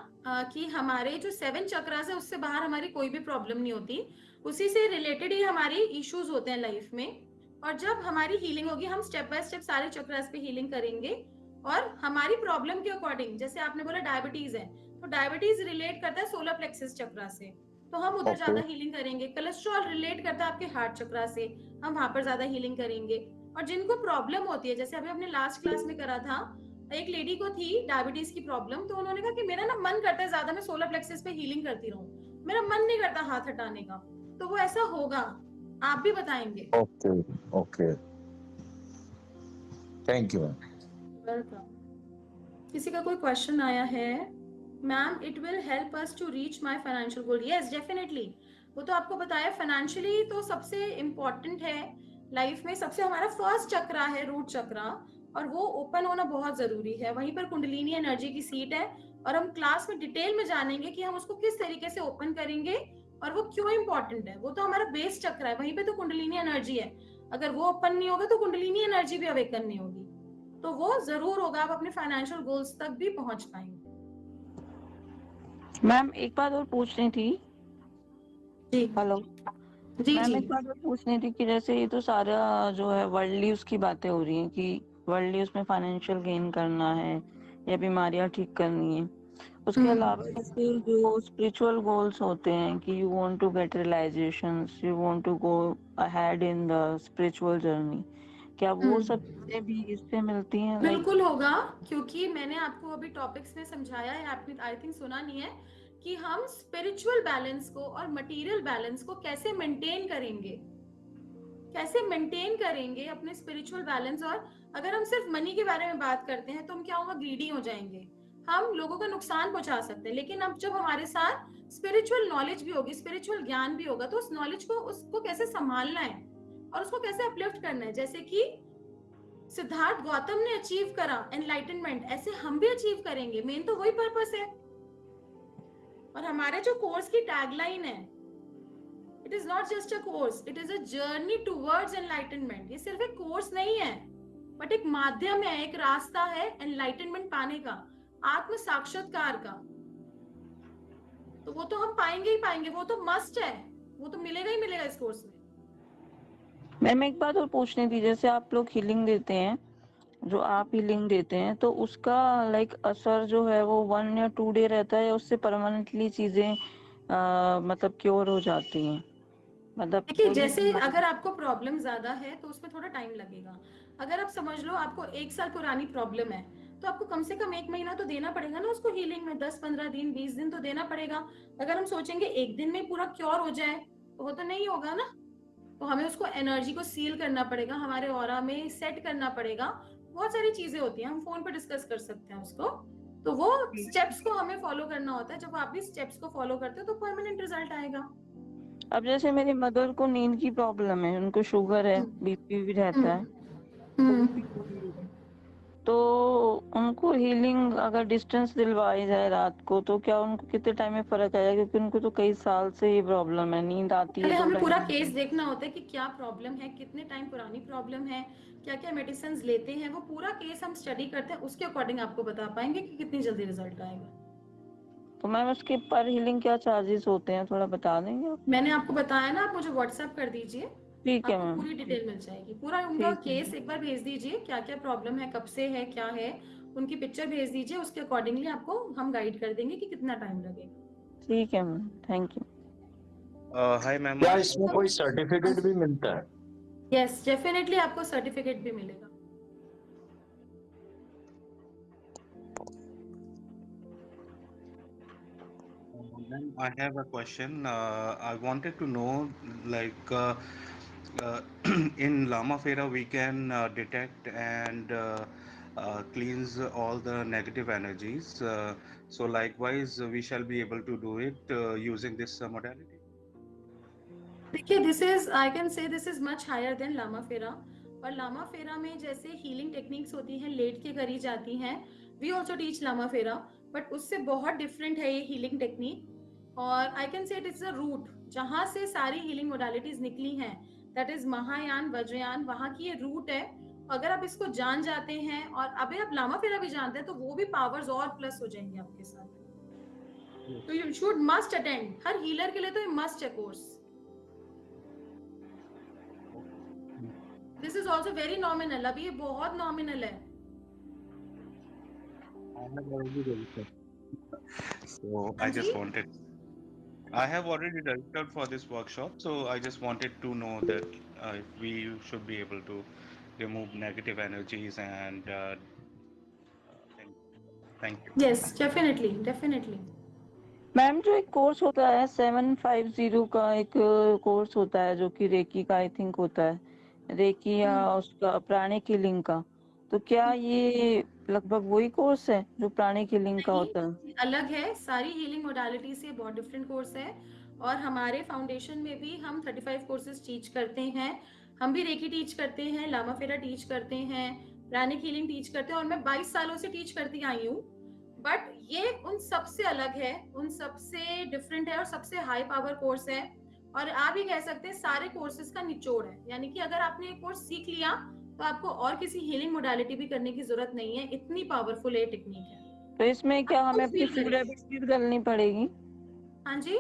कि हमारे जो 7 चक्रास है उससे बाहर हमारी कोई भी प्रॉब्लम नहीं होती, उसी से रिलेटेड ही हमारी इश्यूज होते हैं लाइफ में। और जब हमारी हीलिंग होगी हम स्टेप बाय स्टेप सारे चक्रास पे हीलिंग करेंगे और हमारी प्रॉब्लम के अकॉर्डिंग, जैसे आपने बोला डायबिटीज है तो डायबिटीज रिलेट करता है सोलर प्लेक्सस चक्रा से, तो हम उधर Okay. ज्यादा हीलिंग करेंगे। कोलेस्ट्रॉल रिलेट करता है आपके हार्ट चक्रा से, हम वहां पर ज्यादा हीलिंग करेंगे। और जिनको प्रॉब्लम होती है, जैसे अभी हमने लास्ट क्लास में करा था, एक लेडी को थी डायबिटीज की प्रॉब्लम, तो उन्होंने कहा कि मेरा ना मन करता है ज्यादा मैं सोलर प्लेक्सस पे हीलिंग करती रहूं, मेरा मन नहीं करता हाथ हटाने का। तो वो ऐसा होगा, आप भी बताएंगे। Okay okay, thank you. Welcome. किसी का कोई क्वेश्चन आया है? Ma'am, it will help us to reach my financial goal. Yes definitely, वो तो आपको बताया, फाइनेंशियली तो सबसे इम्पोर्टेंट है लाइफ में। सबसे हमारा फर्स्ट चक्रा है रूट चक्रा, और वो ओपन होना बहुत जरूरी है। वहीं पर कुंडलिनी एनर्जी की सीट है और हम क्लास में डिटेल में जानेंगे कि हम उसको किस तरीके से ओपन करेंगे और वो क्यों इम्पोर्टेंट है। वो तो हमारा बेस चक्रा है, वहीं पे तो कुंडलिनी एनर्जी है। अगर वो ओपन नहीं होगा तो कुंडलिनी एनर्जी भी अवेकन नहीं होगी, तो वो जरूर होगा, आप अपने फाइनेंशियल गोल्स तक भी पहुंच पाएंगे। मैम एक बात और पूछनी थी। जी हेलो जी मैम, जी। एक बात और पूछनी थी कि जैसे ये तो सारा जो है वर्ल्डली उसकी बातें हो रही हैं कि वर्ल्डली उसमें फाइनेंशियल गेन करना है या बीमारियां ठीक करनी है, उसके अलावा जैसे जो स्पिरिचुअल गोल्स होते हैं कि you want to get realisations, you want to go ahead in the spiritual journey, क्या वो सब चीजें भी इससे मिलती हैं? लाइक बिल्कुल होगा, क्योंकि मैंने आपको अभी टॉपिक्स में समझाया है, आपने आई थिंक सुना नहीं है, कि हम स्पिरिचुअल बैलेंस को और मटेरियल बैलेंस को कैसे मेंटेन करेंगे, कैसे मेंटेन करेंगे अपने स्पिरिचुअल बैलेंस। और अगर हम सिर्फ मनी के बारे में बात करते हैं तो हम क्या होगा, ग्रीडी हो जाएंगे, हम लोगों का नुकसान पहुंचा सकते हैं। लेकिन अब जब हमारे साथ स्पिरिचुअल नॉलेज भी होगी, स्पिरिचुअल ज्ञान भी होगा, तो उस नॉलेज को, उसको कैसे संभालना है और उसको कैसे अपलिफ्ट करना है। जैसे कि सिद्धार्थ गौतम ने अचीव करा एनलाइटनमेंट, ऐसे हम भी अचीव करेंगे। मेन तो वही पर्पस है। और हमारे जो कोर्स की टैगलाइन है, it is not just a course, it is a journey towards enlightenment. ये सिर्फ एक कोर्स नहीं है, बट एक माध्यम है, एक रास्ता है एनलाइटनमेंट पाने का, आत्म साक्षात्कार का। तो वो तो हम पाएंगे ही पाएंगे, वो तो मस्ट है, वो तो मिलेगा ही मिलेगा इस कोर्स में। मैम एक बात और पूछनी थी, जैसे आप लोग हीलिंग देते हैं, जो आप हीलिंग देते हैं, तो उसका लाइक असर जो है वो 1 या 2 डे रहता है या उससे परमानेंटली चीजें मतलब क्योर हो जाती हैं? मतलब देखिए, कोई भी जैसे अगर आपको प्रॉब्लम ज्यादा है तो उसमें थोड़ा टाइम लगेगा। अगर आप समझ लो आपको 1 साल पुरानी प्रॉब्लम है तो आपको कम से कम 1 महीना तो देना पड़ेगा ना उसको हीलिंग में, 10-15 दिन 20 दिन तो देना पड़ेगा। अगर हम सोचेंगे 1 दिन में पूरा क्योर हो जाए तो वो तो नहीं होगा ना। तो हमें उसको एनर्जी को सील करना पड़ेगा, हमारे ऑरा में सेट करना पड़ेगा, बहुत सारी चीजें होती हैं, हम फोन पर डिस्कस कर सकते हैं उसको। तो वो स्टेप्स को हमें फॉलो करना होता है। जब आप भी स्टेप्स को फॉलो करते हो तो परमानेंट रिजल्ट आएगा। अब जैसे मेरी मदर को नींद की प्रॉब्लम है, उनको शुगर है, बीपी भी रहता है, तो उनको हीलिंग अगर डिस्टेंस दिलवाई जाए रात को तो क्या उनको कितने टाइम में फर्क आएगा? क्योंकि उनको तो कई साल से ये प्रॉब्लम है, नींद आती है पहले 2 हमें पूरा टाइम। केस देखना होता है कि क्या प्रॉब्लम है, कितने टाइम पुरानी प्रॉब्लम है, क्या क्या मेडिसिन लेते हैं, वो पूरा केस हम स्टडी करते हैं, उसके अकॉर्डिंग आपको बता पाएंगे कि कितनी जल्दी रिजल्ट आएगा। तो मैम उसके पर हीलिंग क्या चार्जेस होते हैं, थोड़ा बता देंगे आप? मैंने आपको बताया ना, आप मुझे व्हाट्सएप कर दीजिए, ठीक है आपको मैम। पूरी डिटेल मिल जाएगी। पूरा उनका ठीक है, केस एक बार भेज दीजिए, क्या क्या प्रॉब्लम है, कब से है, क्या है, उनकी पिक्चर भेज दीजिए, उसके अकॉर्डिंगली आपको हम गाइड कर देंगे कि कितना टाइम लगेगा। ठीक है ma'am, thank you. Hi ma'am, क्या I have इसमें a कोई सर्टिफिकेट भी मिलता है? यस, डेफिनेटली आपको सर्टिफिकेट भी मिलेगा। ma'am, I have a question. I wanted to know, like, in Lama Fera, we can detect and cleanse all the negative energies. So, likewise, we shall be able to do it using this modality. देखिए, this is I can say this is much higher than Lama Fera. और लामा फेरा में जैसे healing techniques होती हैं, late के करी जाती हैं, वी ऑल्सो टीच लामा फेरा, बट उससे बहुत डिफरेंट है ये हीलिंग टेक्निक। और I can say it is a root जहां से सारी हीलिंग मोडालिटीज निकली हैं, दैट इज महायान, वज्रयान, वहां की ये रूट है। अगर आप इसको जान जाते हैं और अभी आप लामा फेरा भी जानते हैं, तो वो भी पावर्स और प्लस हो जाएंगे आपके साथ। तो you should must attend, her healer के लिए तो ये मस्ट है course. This is also very nominal, अभी ये बहुत नॉमिनल है। I have already registered. So हाँ I जी, just wanted. I have already registered for this workshop, so I just wanted to know that if we should be able to remove negative energies and thank you. Yes, definitely definitely. Ma'am जो एक course होता है 750 का, एक course होता है जो कि रेकी का आई थिंक होता है, रेकी या उसका प्राणिक हीलिंग का, तो क्या ये लगभग वही कोर्स है जो प्राणिक हीलिंग का होता है? नहीं, अलग है, सारी हीलिंग मोडालिटी से बहुत डिफरेंट कोर्स है। और हमारे फाउंडेशन में भी हम 35 कोर्सेज टीच करते हैं। हम भी रेकी टीच करते हैं, लामा फेरा टीच करते हैं, प्राणिक हीलिंग टीच करते हैं, और मैं 22 सालों से टीच करती आई हूँ। बट ये उन सबसे अलग है, उन सबसे डिफरेंट है और सबसे हाई पावर कोर्स है। और आप ही कह सकते हैं सारे कोर्सेज का निचोड़ है, यानी कि अगर आपने एक कोर्स सीख लिया तो आपको और किसी हीलिंग मोडालिटी भी करने की जरूरत नहीं है, इतनी पावरफुल ये टेक्निक है। तो इसमें क्या हमें अपनी फील फूड करेंगे। हैबिट्स भी बदलनी पड़ेगी? हाँ जी,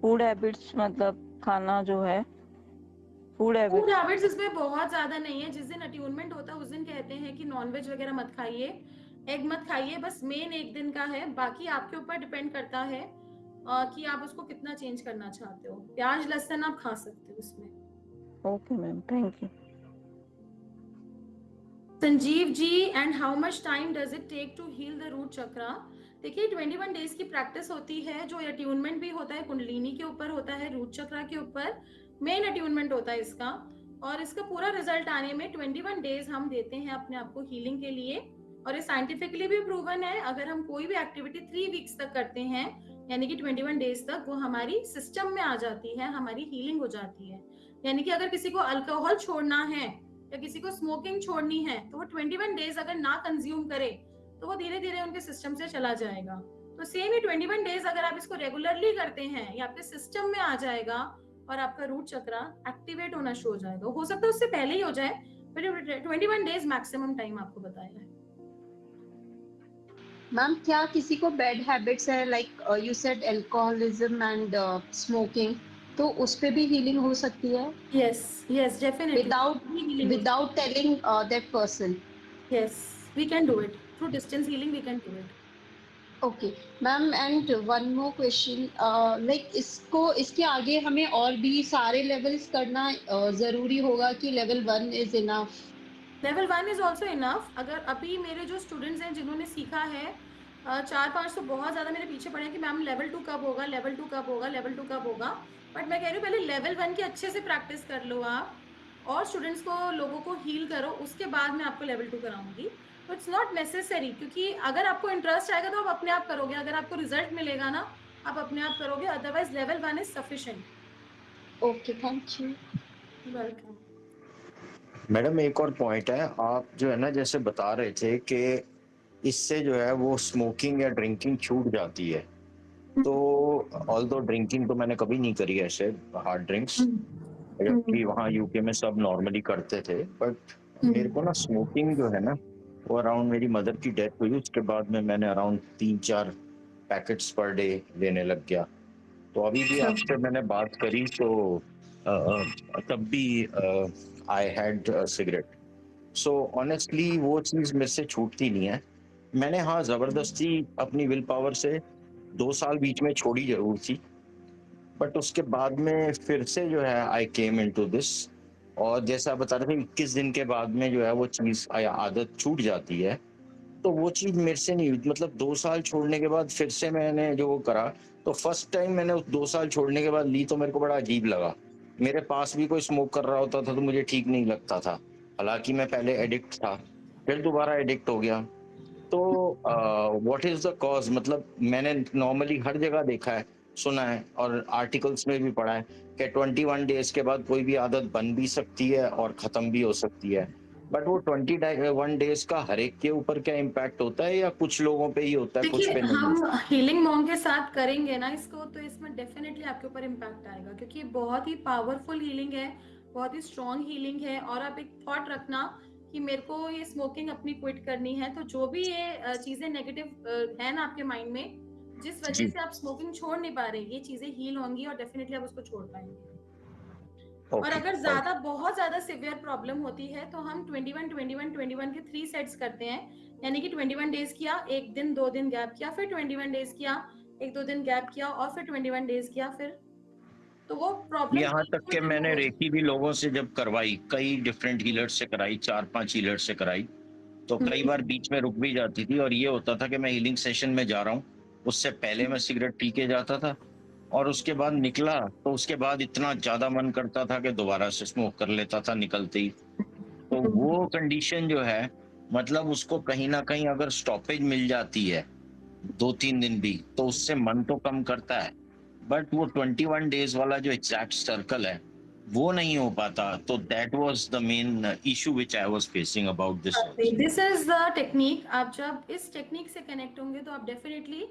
फूड हैबिट्स मतलब खाना जो है, फूड फूड हैबिट्स। हैबिट्स इसमें बहुत ज्यादा नहीं है। जिस दिन अट्यूनमेंट होता है उस दिन कहते हैं कि नॉनवेज वगैरह मत खाइए, एग मत खाइए, बस मेन एक दिन का है, बाकी आपके ऊपर डिपेंड करता है कि आप उसको कितना चेंज करना चाहते हो। प्याज लहसुन आप खा सकते हो उसमें। Okay ma'am, thank you. Sanjeev ji, and how much time does it take to heal the root chakra? देखिए, 21 डेज की प्रैक्टिस होती है, जो अट्यूनमेंट भी होता है कुंडलिनी के ऊपर होता है, रूट चक्रा के ऊपर मेन अट्यूनमेंट होता है इसका। और इसका पूरा रिजल्ट आने में 21 डेज हम देते हैं अपने आप को हीलिंग के लिए। और ये साइंटिफिकली भी प्रूवन है, अगर हम कोई भी एक्टिविटी 3 वीक्स तक करते हैं, यानी कि 21 डेज तक, वो हमारी सिस्टम में आ जाती है, हमारी हीलिंग हो जाती है। यानी कि अगर किसी को अल्कोहल छोड़ना है या किसी को स्मोकिंग छोड़नी है, तो वो 21 डेज अगर ना कंज्यूम करे तो वो धीरे धीरे उनके सिस्टम से चला जाएगा। तो सेम ही 21 डेज अगर आप इसको रेगुलरली करते हैं, ये आपके सिस्टम में आ जाएगा और आपका रूट चक्रा एक्टिवेट होना शुरू हो जाएगा। हो सकता है उससे पहले ही हो जाए, बट 21 डेज मैक्सिमम टाइम आपको बताया है। मैम, क्या किसी को बैड हैबिट्स है, like you said alcoholism and smoking, तो उस पे भी हीलिंग हो सकती है yes yes, definitely without telling that person? Yes, we can do it through distance healing, we can do it. Okay ma'am, and one more question, like इसके आगे हमें और भी सारे लेवल्स करना जरूरी होगा कि level 1 is enough? Level 1 is also enough. अगर अभी मेरे जो स्टूडेंट्स हैं जिन्होंने सीखा है, 4-5 तो बहुत ज्यादा मेरे पीछे पड़े हैं कि मैम लेवल 2 कब होगा, लेवल 2 कब होगा, लेवल 2 कब होगा। बट मैं कह रही हूँ पहले लेवल 1 की अच्छे से प्रैक्टिस कर लो आप, और स्टूडेंट्स को, लोगों को हील करो, उसके बाद मैं आपको लेवल 2 कराऊंगी। तो इट्स नॉट नेसेसरी, क्योंकि अगर आपको इंटरेस्ट आएगा तो आप अपने आप करोगे, अगर आपको रिजल्ट मिलेगा ना, आप अपने आप करोगे, otherwise level 1 is sufficient. Okay, thank you. Welcome. Madam एक और पॉइंट है, आप जो है ना जैसे बता रहे थे कि इससे जो है वो स्मोकिंग या ड्रिंकिंग छूट जाती है, तो ऑल्दो ड्रिंकिंग तो मैंने कभी नहीं करी ऐसे हार्ड ड्रिंक्स, जबकि वहाँ यूके में सब नॉर्मली करते थे, बट मेरे को ना स्मोकिंग जो है ना, वो अराउंड मेरी मदर की डेथ हुई उसके बाद में मैंने अराउंड 3-4 पैकेट्स पर डे लेने लग गया। तो अभी भी आपसे मैंने बात करी तो तब भी I had cigarette. So honestly वो चीज मेरे से छूटती नहीं है। मैंने हाँ जबरदस्ती अपनी विल पावर से 2 साल बीच में छोड़ी जरूर थी, बट उसके बाद में फिर से जो है आई केम इनटू दिस, और जैसा आप बता रहे थे 21 दिन के बाद में जो है वो चीज आदत छूट जाती है। तो वो चीज मेरे से नहीं हुई, मतलब 2 साल छोड़ने के बाद फिर से मैंने जो वो करा, तो फर्स्ट टाइम मैंने उस 2 साल छोड़ने के बाद ली तो मेरे को बड़ा अजीब लगा। मेरे पास भी कोई स्मोक कर रहा होता था तो मुझे ठीक नहीं लगता था, हालांकि मैं पहले एडिक्ट था, फिर दोबारा एडिक्ट हो गया। तो व्हाट इज द कॉज, मतलब मैंने नॉर्मली हर जगह देखा है, सुना है और आर्टिकल्स में भी पढ़ा है कि 21 डेज के बाद कोई भी आदत बन भी सकती है और खत्म भी हो सकती है। बट वो 21 डेज का हर एक के ऊपर क्या इम्पैक्ट होता है, या कुछ लोगों पे ही होता है, कुछ देखिए, पे नहीं हम होता? हीलिंग मॉन्ग के साथ करेंगे ना इसको, तो इसमें डेफिनेटली आपके ऊपर इम्पैक्ट आएगा, क्योंकि ये बहुत ही पावरफुल हीलिंग है, बहुत ही स्ट्रॉन्ग हीलिंग है। और आप एक थॉट रखना कि मेरे को ये स्मोकिंग अपनी क्विट करनी है, तो जो भी ये चीजें नेगेटिव है ना आपके माइंड में, जिस वजह जी, से आप स्मोकिंग छोड़ नहीं पा रहे, ये चीजें हील होंगी और डेफिनेटली आप उसको छोड़ पाएंगे। और ओके, अगर ज्यादा बहुत ज्यादा सिवियर प्रॉब्लम होती है तो हम 21 21 21 के 3 सेट्स करते हैं, यानी कि 21 डेज किया, एक दिन 2 दिन गैप किया, फिर 21 डेज किया, एक 2 दिन गैप किया, और फिर 21 डेज किया, फिर तो वो प्रॉब्लम यहाँ तक बिल्कुल कि रिमूव मैंने हो रेकी भी लोगों से जब करवाई, कई डिफरेंट हीलर्स से कराई, 4-5 हीलर्स से कराई, तो कई बार बीच में रुक भी जाती थी, और ये होता था कि मैं हीलिंग सेशन में जा रहा हूँ, उससे पहले मैं सिगरेट पी के जाता था, और उसके बाद निकला तो उसके बाद इतना ज्यादा मन करता था कि दोबारा से स्मोक कर लेता था निकलते ही। तो वो कंडीशन जो है, मतलब उसको कहीं ना कहीं अगर स्टॉपेज मिल जाती है 2-3 दिन भी, तो उससे मन तो कम करता है, बट वो 21 डेज वाला जो एग्जैक्ट सर्कल है वो नहीं हो पाता। तो that was the main issue which I was facing about this also. This is the technique. आप जब इस टेक्निक से कनेक्ट होंगे तो आप डेफिनेटली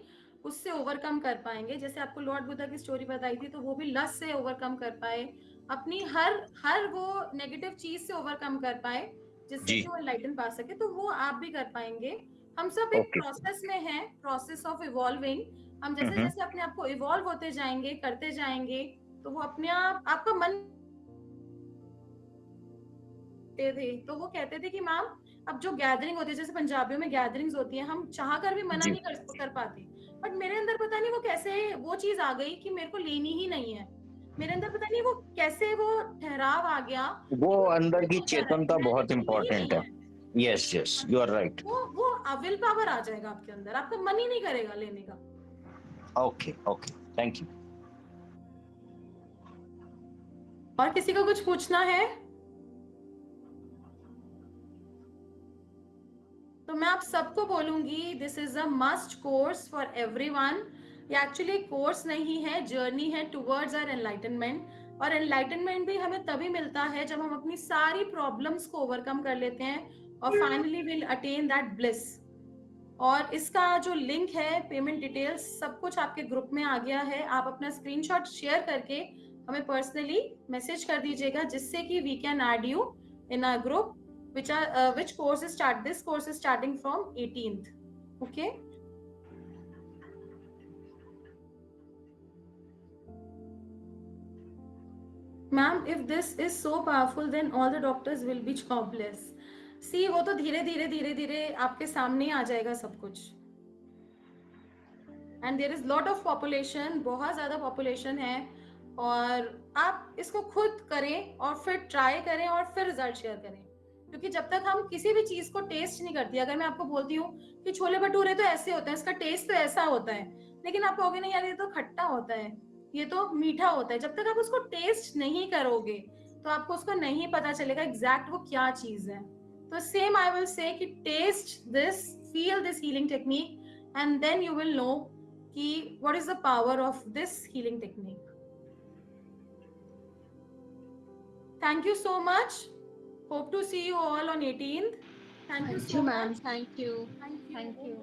उससे ओवरकम कर पाएंगे। जैसे आपको लॉर्ड बुद्धा की स्टोरी बताई थी, तो वो भी लस्ट से ओवरकम कर पाए, अपनी हर हर वो नेगेटिव चीज से ओवरकम कर पाए, जिससे जी, कि वो एनलाइटन पा सके। तो वो आप भी कर पाएंगे। हम सब एक ओके। प्रोसेस में हैं, प्रोसेस ऑफ इवॉल्विंग। हम जैसे हम्म। जैसे अपने आप को इवॉल्व होते जाएंगे, करते जाएंगे, तो वो अपने आप आपका मन थे, तो वो कहते थे कि मैम, अब जो गैदरिंग होती है, जैसे पंजाबियों में गैदरिंग्स होती है, हम चाह कर भी मना जी, नहीं कर पाते, बट मेरे अंदर पता नहीं वो कैसे वो चीज आ गई कि मेरे को लेनी ही नहीं है। मेरे अंदर पता नहीं वो कैसे वो ठहराव आ गया वो कि मुझे अंदर की होता रहे, चेतनता मैंने बहुत लेनी ही इंपॉर्टेंट नहीं है। है। Yes yes, you are right. वो विल पावर आ जाएगा आपके अंदर, आपका मन ही नहीं करेगा लेने का। Okay okay, thank you. और किसी को कुछ पूछना है तो मैं आप सबको बोलूंगी, this is a must course for everyone. ये एक्चुअली कोर्स नहीं है, जर्नी है टुवर्ड्स आवर एनलाइटनमेंट। और एनलाइटनमेंट भी हमें तभी मिलता है जब हम अपनी सारी प्रॉब्लम्स को ओवरकम कर लेते हैं और finally will attain that bliss. और इसका जो लिंक है, पेमेंट डिटेल्स, सब कुछ आपके ग्रुप में आ गया है। आप अपना स्क्रीनशॉट शेयर करके हमें पर्सनली मैसेज कर दीजिएगा, जिससे कि we can add you in our group, which course is this course is starting from 18th. Okay, ma'am, if this is so powerful then all the doctors will be jobless. See, वो तो धीरे धीरे धीरे धीरे आपके सामने आ जाएगा सब कुछ। And there is lot of population, बहुत ज्यादा पॉपुलेशन है, और आप इसको खुद करें और फिर ट्राई करें और फिर रिजल्ट शेयर करें। क्योंकि जब तक हम किसी भी चीज को टेस्ट नहीं करती, अगर मैं आपको बोलती हूँ कि छोले भटूरे तो ऐसे होते हैं, इसका टेस्ट तो ऐसा होता है, लेकिन आप कहोगे नहीं यार ये तो खट्टा होता है, ये तो मीठा होता है, जब तक आप उसको टेस्ट नहीं करोगे तो आपको उसको नहीं पता चलेगा एग्जैक्ट वो क्या चीज है। तो सेम आई विल से कि test this, feel this healing technique, and then you will know कि what is the power of this healing technique. Thank you so much. Hope to see you all on 18th. Thank you so much. ma'am. Thank you. Thank you. Thank you.